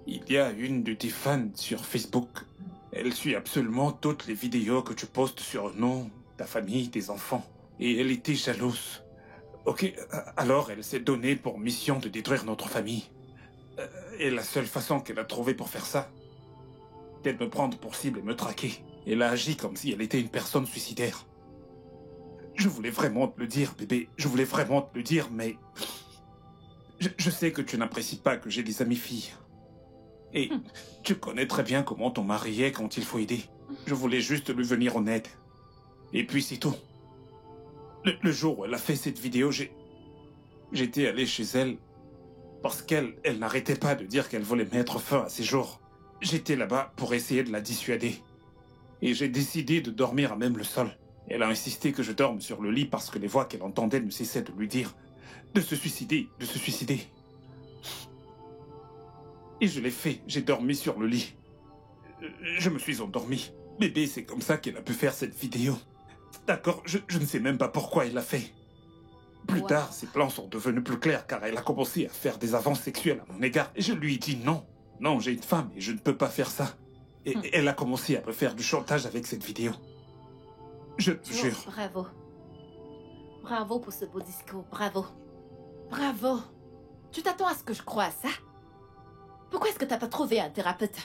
Il y a une de tes fans sur Facebook. Elle suit absolument toutes les vidéos que tu postes sur nous, ta famille, tes enfants. Et elle était jalouse. Ok, alors elle s'est donnée pour mission de détruire notre famille. Et la seule façon qu'elle a trouvée pour faire ça, c'est de me prendre pour cible et me traquer. Elle a agi comme si elle était une personne suicidaire. Je voulais vraiment te le dire, bébé. Je voulais vraiment te le dire, mais... Je sais que tu n'apprécies pas que j'ai des amis filles. Et tu connais très bien comment ton mari est quand il faut aider. Je voulais juste lui venir en aide. Et puis c'est tout. Le jour où elle a fait cette vidéo, j'étais allé chez elle parce qu'elle n'arrêtait pas de dire qu'elle voulait mettre fin à ses jours. J'étais là-bas pour essayer de la dissuader. Et j'ai décidé de dormir à même le sol. Elle a insisté que je dorme sur le lit parce que les voix qu'elle entendait ne cessaient de lui dire de se suicider, de se suicider. Et je l'ai fait, j'ai dormi sur le lit. Je me suis endormi. Bébé, c'est comme ça qu'elle a pu faire cette vidéo. D'accord, je ne sais même pas pourquoi elle l'a fait. Plus Wow. tard, ses plans sont devenus plus clairs car elle a commencé à faire des avances sexuelles à mon égard. Et je lui ai dit non. Non, j'ai une femme et je ne peux pas faire ça. Et elle a commencé à me faire du chantage avec cette vidéo. Je te jure. Bravo. Bravo pour ce beau discours, bravo. Bravo. Tu t'attends à ce que je croie à ça? Pourquoi est-ce que t'as pas trouvé un thérapeute?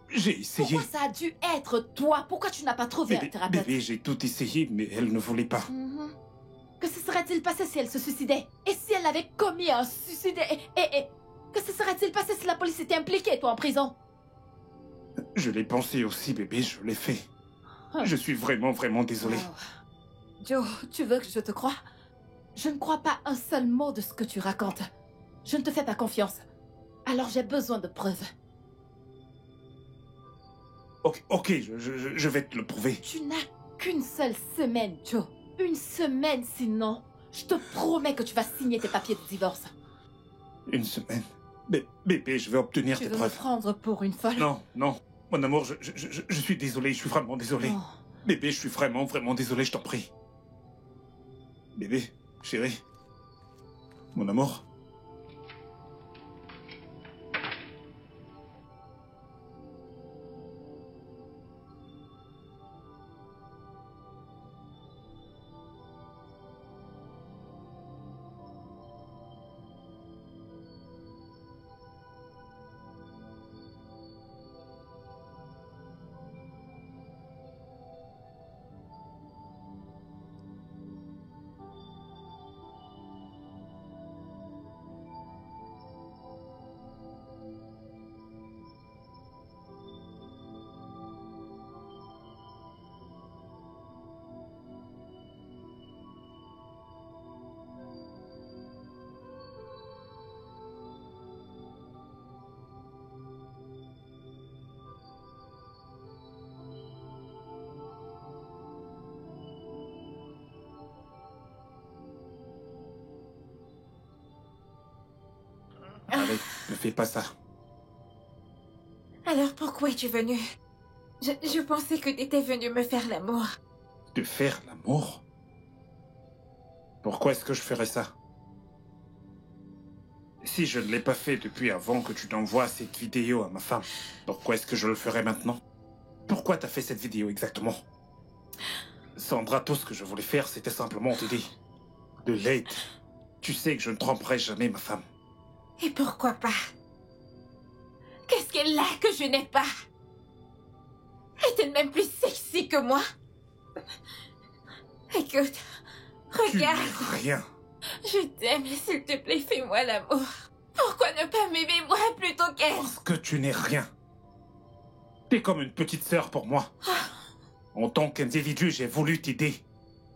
J'ai essayé. Pourquoi ça a dû être toi? Pourquoi tu n'as pas trouvé un thérapeute? Bébé, j'ai tout essayé, mais elle ne voulait pas. Que se serait-il passé si elle se suicidait? Et si elle avait commis un suicide? Et que se serait-il passé si la police était impliquée, toi, en prison? Je l'ai pensé aussi, bébé, je l'ai fait. Je suis vraiment, vraiment désolé. Oh. Joe, tu veux que je te croie? Je ne crois pas un seul mot de ce que tu racontes. Je ne te fais pas confiance. Alors j'ai besoin de preuves. Ok, je vais te le prouver. Tu n'as qu'une seule semaine, Joe. Une semaine, sinon, je te promets que tu vas signer tes papiers de divorce. Une semaine. Bébé, je vais obtenir tes Tu veux me preuves. prendre pour une folle? Non, non. Mon amour, je suis désolé, je suis vraiment désolé. Oh. Bébé, je suis vraiment, vraiment désolé, je t'en prie. Bébé, chérie. Mon amour. Ne fais pas ça. Alors pourquoi es-tu venu? Je pensais que t'étais venu me faire l'amour. De faire l'amour? Pourquoi est-ce que je ferais ça? Si je ne l'ai pas fait depuis avant que tu t'envoies cette vidéo à ma femme, pourquoi est-ce que je le ferais maintenant? Pourquoi t'as fait cette vidéo exactement? Sandra, tout ce que je voulais faire, c'était simplement t'aider. De l'aide. Tu sais que je ne tromperai jamais ma femme. Et pourquoi pas? Qu'est-ce qu'elle a que je n'ai pas? Est-elle même plus sexy que moi? Écoute, Tu regarde. n'es rien. Je t'aime, s'il te plaît, fais-moi l'amour. Pourquoi ne pas m'aimer moi plutôt qu'elle? Parce que tu n'es rien. T'es comme une petite sœur pour moi. En tant qu'individu, j'ai voulu t'aider.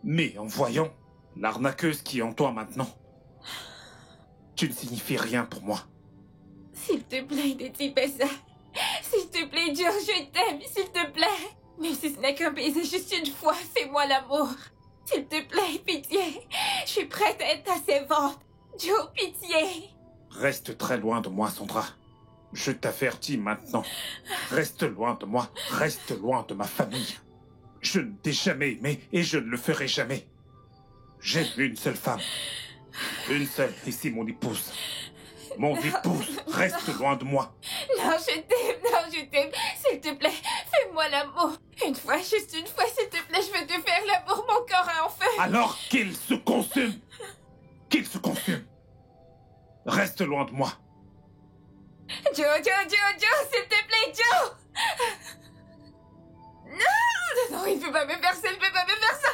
Mais en voyant l'arnaqueuse qui est en toi maintenant, tu ne signifies rien pour moi. S'il te plaît, ne dis pas ça. S'il te plaît, Joe, je t'aime, s'il te plaît. Même si ce n'est qu'un baiser juste une fois, fais-moi l'amour. S'il te plaît, pitié. Je suis prête à être ta servante. Joe, pitié. Reste très loin de moi, Sandra. Je t'avertis maintenant. Reste loin de moi. Reste loin de ma famille. Je ne t'ai jamais aimé et je ne le ferai jamais. J'aime une seule femme. Une seule, et c'est mon épouse. Mon épouse, reste loin de moi. Non, je t'aime, s'il te plaît, fais-moi l'amour. Une fois, juste une fois, s'il te plaît, je veux te faire l'amour, mon corps est en feu. Alors qu'il se consume. Qu'il se consume. Reste loin de moi. Joe, s'il te plaît, Joe. Non, il ne peut pas me faire ça, il ne peut pas me faire ça.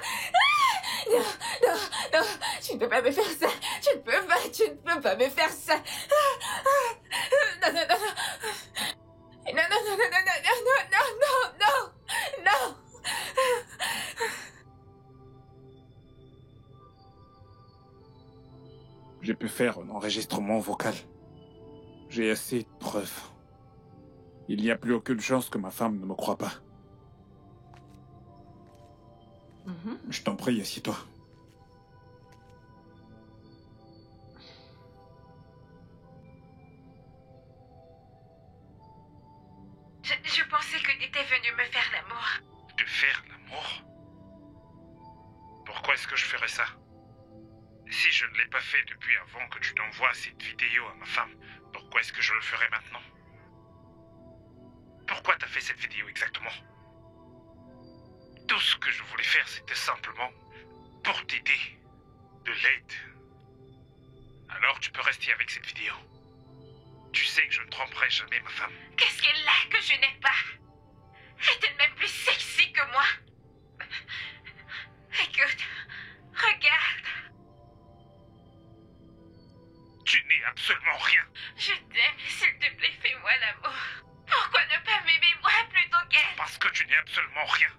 Non, tu ne peux pas me faire ça. Tu ne peux pas me faire ça. Non. Non. J'ai pu faire un enregistrement vocal. J'ai assez de preuves. Il n'y a plus aucune chance que ma femme ne me croie pas. Je t'en prie, assieds-toi. Je pensais que tu étais venu me faire l'amour. De faire l'amour? Pourquoi est-ce que je ferais ça? Si je ne l'ai pas fait depuis avant que tu t'envoies cette vidéo à ma femme, pourquoi est-ce que je le ferais maintenant? Pourquoi t'as fait cette vidéo exactement? Tout ce que je voulais faire, c'était simplement pour t'aider. De l'aide. Alors tu peux rester avec cette vidéo. Tu sais que je ne tromperai jamais ma femme. Qu'est-ce qu'elle a que je n'ai pas? Est-elle même plus sexy que moi? Écoute, regarde. Tu n'es absolument rien. Je t'aime, s'il te plaît, fais-moi l'amour. Pourquoi ne pas m'aimer moi plutôt qu'elle? Parce que tu n'es absolument rien.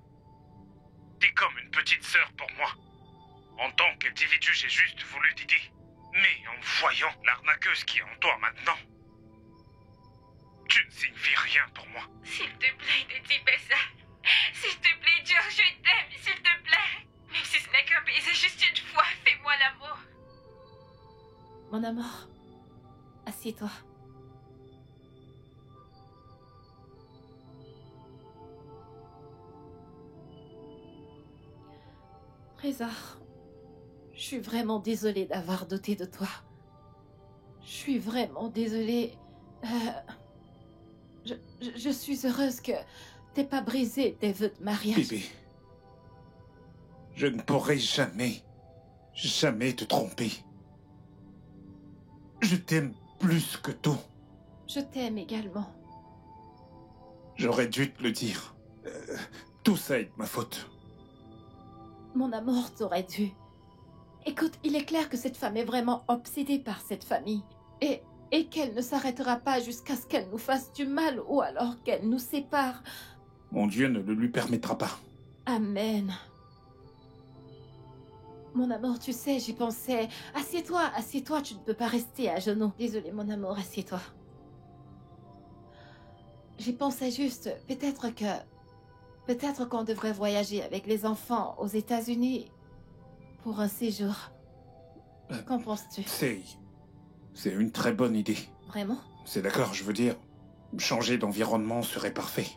T'es comme une petite sœur pour moi. En tant qu'individu, j'ai juste voulu t'aider. Mais en voyant l'arnaqueuse qui est en toi maintenant, tu ne signifies rien pour moi. S'il te plaît, ne dis pas ça. S'il te plaît, Joe, je t'aime, s'il te plaît. Même si ce n'est qu'un baiser juste une fois, fais-moi l'amour. Mon amour, assieds-toi. Trésor, je suis vraiment désolée d'avoir douté de toi. Je suis vraiment désolée. Je suis heureuse que t'aies pas brisé tes vœux de mariage. Bébé, je ne pourrai jamais te tromper. Je t'aime plus que tout. Je t'aime également. J'aurais dû te le dire. Tout ça est de ma faute. Mon amour, t'aurais dû. Écoute, il est clair que cette femme est vraiment obsédée par cette famille. Et qu'elle ne s'arrêtera pas jusqu'à ce qu'elle nous fasse du mal ou alors qu'elle nous sépare. Mon Dieu ne le lui permettra pas. Amen. Mon amour, tu sais, j'y pensais. Assieds-toi, tu ne peux pas rester à genoux. Désolée, mon amour, assieds-toi. J'y pensais juste, peut-être qu'on devrait voyager avec les enfants aux États-Unis pour un séjour. Qu'en penses-tu? C'est une très bonne idée. Vraiment? C'est d'accord, je veux dire, changer d'environnement serait parfait.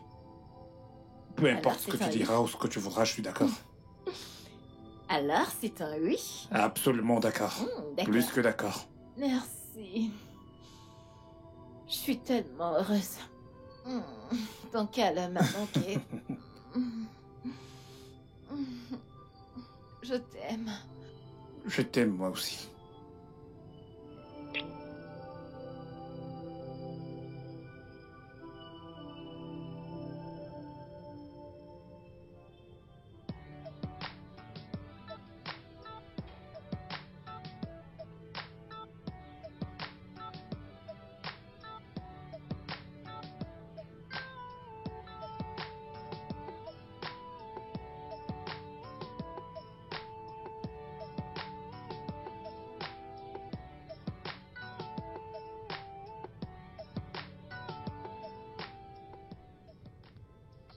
Peu Alors, importe ce que c'est tu un oui. diras ou ce que tu voudras, je suis d'accord. Alors, c'est un oui? Absolument d'accord. D'accord. Plus que d'accord. Merci. Je suis tellement heureuse. Ton câlin m'a manqué. Je t'aime. Je t'aime moi aussi.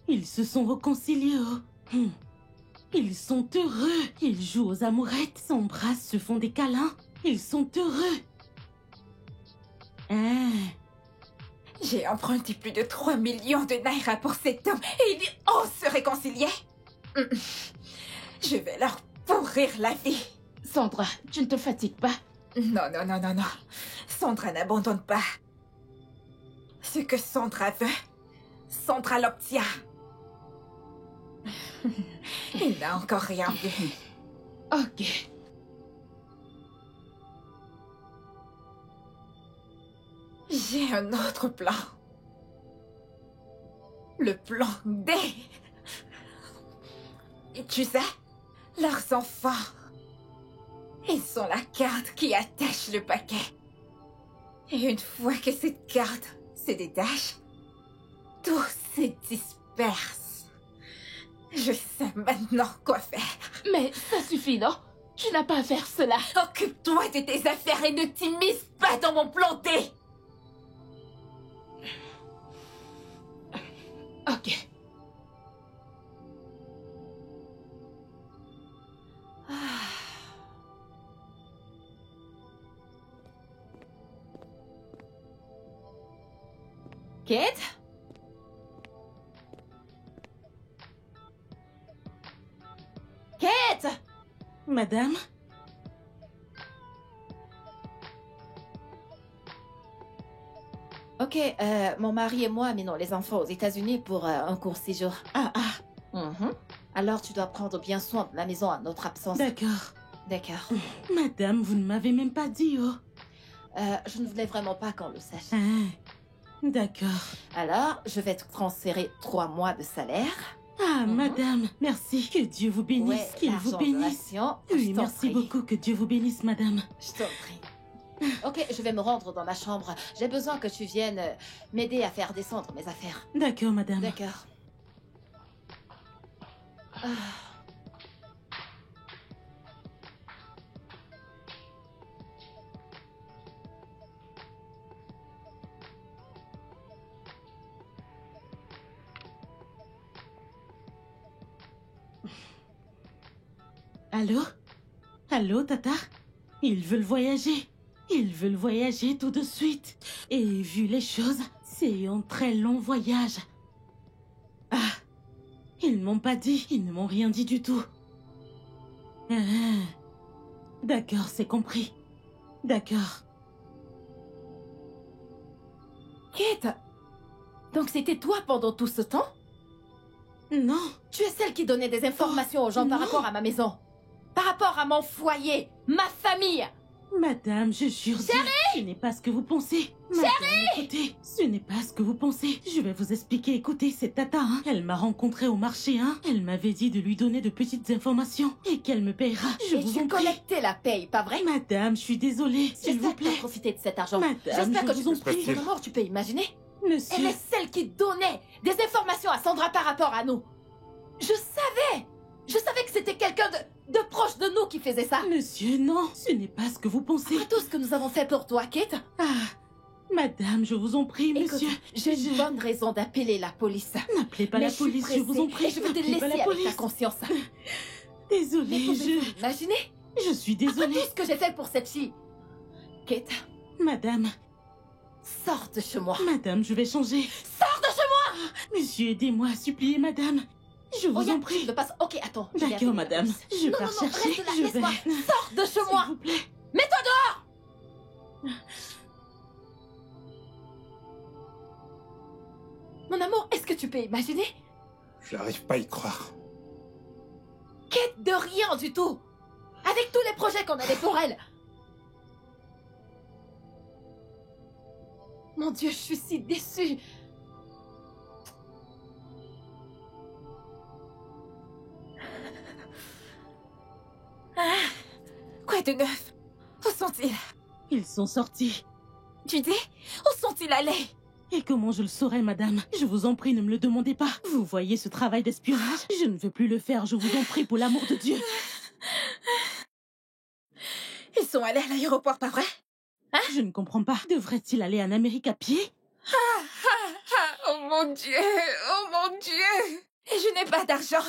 Ils se sont réconciliés. Oh. Ils sont heureux. Ils jouent aux amourettes, s'embrassent, se font des câlins. Ils sont heureux. Hein? J'ai emprunté plus de 3 millions de naira pour cet homme et ils osent se réconcilier. Je vais leur pourrir la vie. Sandra, tu ne te fatigues pas? Non, non, non, non, non. Sandra n'abandonne pas. Ce que Sandra veut, Sandra l'obtient. Il n'a encore rien vu. Ok. J'ai un autre plan. Le plan D. Et tu sais, leurs enfants, ils sont la carte qui attache le paquet. Et une fois que cette carte se détache, tout se disperse. Je sais maintenant quoi faire. Mais ça suffit, non? Tu n'as pas à faire cela. Occupe-toi de tes affaires et ne t'immisce pas dans mon plan D. Ok. Kate? Kate? Madame? Ok, mon mari et moi amenons les enfants aux États-Unis pour un court séjour. Ah, ah, Alors tu dois prendre bien soin de la maison à notre absence. d'accord. D'accord. Madame, vous ne m'avez même pas dit, oh. Je ne voulais vraiment pas qu'on le sache. Ah, d'accord. Alors, je vais te transférer 3 mois de salaire. Ah, madame, merci. Que Dieu vous bénisse, Ouais, qu'il vous l'argent de bénisse. ration, Oui, je t'en merci prie. beaucoup, que Dieu vous bénisse, madame. Je t'en prie. Ok, je vais me rendre dans ma chambre. J'ai besoin que tu viennes m'aider à faire descendre mes affaires. D'accord, madame. D'accord. Ah. Allô? Allô, Tata? Ils veulent voyager. Ils veulent voyager tout de suite. Et vu les choses, c'est un très long voyage. Ah, ils m'ont pas dit, ils ne m'ont rien dit du tout. Ah, d'accord, c'est compris. D'accord. Kate, donc c'était toi pendant tout ce temps? Non, Tu es celle qui donnait des informations aux gens par non. rapport à ma maison. Par rapport à mon foyer, ma famille. madame, je jure. Ce n'est pas ce que vous pensez. Madame, écoutez, ce n'est pas ce que vous pensez. Je vais vous expliquer. Écoutez, cette Tata, hein, elle m'a rencontrée au marché, hein. Elle m'avait dit de lui donner de petites informations et qu'elle me paiera. Je Et vous tu en prie. collectais la paye, pas vrai? Madame, je suis désolée, s'il vous J'espère que tu as plaît. profité de cet argent. Madame, J'espère que je tu vous en peux prie. Pour le mort, tu peux imaginer. Elle Monsieur, est celle qui donnait des informations à Sandra par rapport à nous. Je savais que c'était quelqu'un de proche de nous qui faisait ça. monsieur, non, ce n'est pas ce que vous pensez. Après tout ce que nous avons fait pour toi, Kate, Ah, madame, je vous en prie, écoute, monsieur. j'ai une bonne raison d'appeler la police. N'appelez pas Mais la je suis police, je vous en pressée prie. et je vais te N'appelez laisser pas la avec ta police. conscience. Désolée, Mais pouvez-vous imaginer je suis après désolée. tout ce que j'ai fait pour cette fille? Kate, Madame, Sors de chez moi. Madame, je vais changer. Sors de chez moi. Monsieur, aidez-moi, suppliez, madame. Je vous en Regarde, prie. tu me passes. Ok, attends. je vais D'accord, appeler la madame. police. Je Non, pars non, non, chercher. reste là, Je laisse-moi. vais. Sors de chez S'il moi. vous plaît. Mets-toi dehors. Mon amour, est-ce que tu peux imaginer? Je n'arrive pas à y croire. Quête de rien du tout. Avec tous les projets qu'on avait pour elle. Mon Dieu, je suis si déçue. Quoi de neuf? Où sont-ils? Ils sont sortis. Tu dis? Où sont-ils allés? Et comment je le saurais, madame? Je vous en prie, ne me le demandez pas. Vous voyez ce travail d'espionnage? Je ne veux plus le faire, je vous en prie, pour l'amour de Dieu. Ils sont allés à l'aéroport, pas vrai? Je ne comprends pas. Devrait-il aller en Amérique à pied? Oh mon Dieu! Oh mon Dieu! Et je n'ai pas d'argent.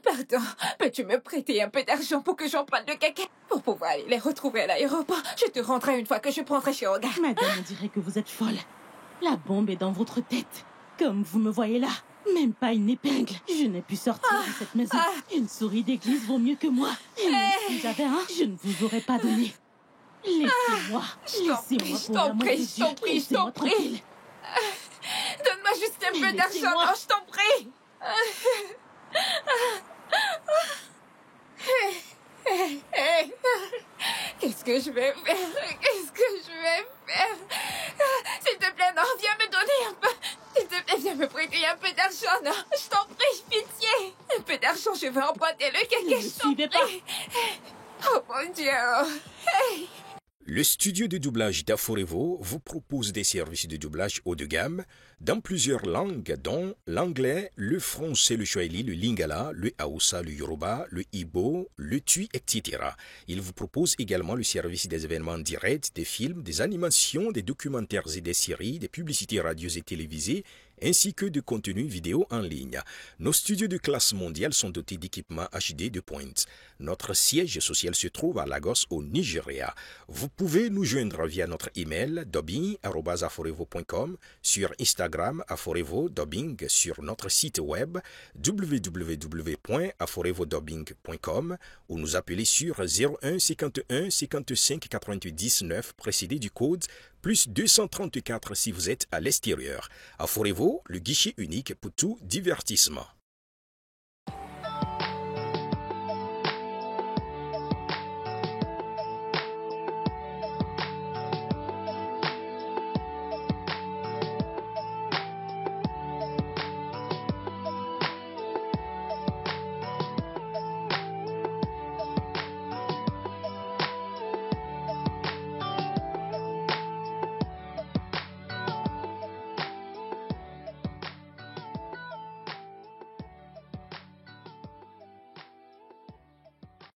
Pardon. Peux-tu me prêter un peu d'argent pour que j'emprunte le caca? Pour pouvoir aller les retrouver à l'aéroport. Je te rendrai une fois que je prendrai chez Olga. Madame, on dirait que vous êtes folle. La bombe est dans votre tête. Comme vous me voyez là. Même pas une épingle. Je n'ai pu sortir de cette maison. Une souris d'église vaut mieux que moi. Et même si j'avais un, je ne vous aurais pas donné. Laissez-moi. Laissez-moi pour l'amour de Dieu. Je t'en prie. Laissez-moi tranquille. Donne-moi juste un peu d'argent, Laissez-moi. non, je t'en prie. Qu'est-ce que je vais faire? Qu'est-ce que je vais faire? S'il te plaît, non, viens me donner un peu. S'il te plaît, viens me prêter un peu d'argent, non. Je t'en prie, pitié. Un peu d'argent, je vais emprunter le Ne caca, me je t'en suivez pas. prie. Oh mon Dieu. Le studio de doublage d'Aforevo vous propose des services de doublage haut de gamme dans plusieurs langues, dont l'anglais, le français, le swahili, le lingala, le hausa, le yoruba, le igbo, le tui, etc. Il vous propose également le service des événements directs, des films, des animations, des documentaires et des séries, des publicités radios et télévisées, ainsi que de contenus vidéo en ligne. Nos studios de classe mondiale sont dotés d'équipements HD de pointe. Notre siège social se trouve à Lagos, au Nigeria. Vous pouvez nous joindre via notre email dubbing@aforevo.com, sur Instagram Aforevo Dubbing, sur notre site web www.aforevodubbing.com ou nous appeler sur 01 51 55 99 précédé du code plus 234 si vous êtes à l'extérieur. Aforevo, le guichet unique pour tout divertissement.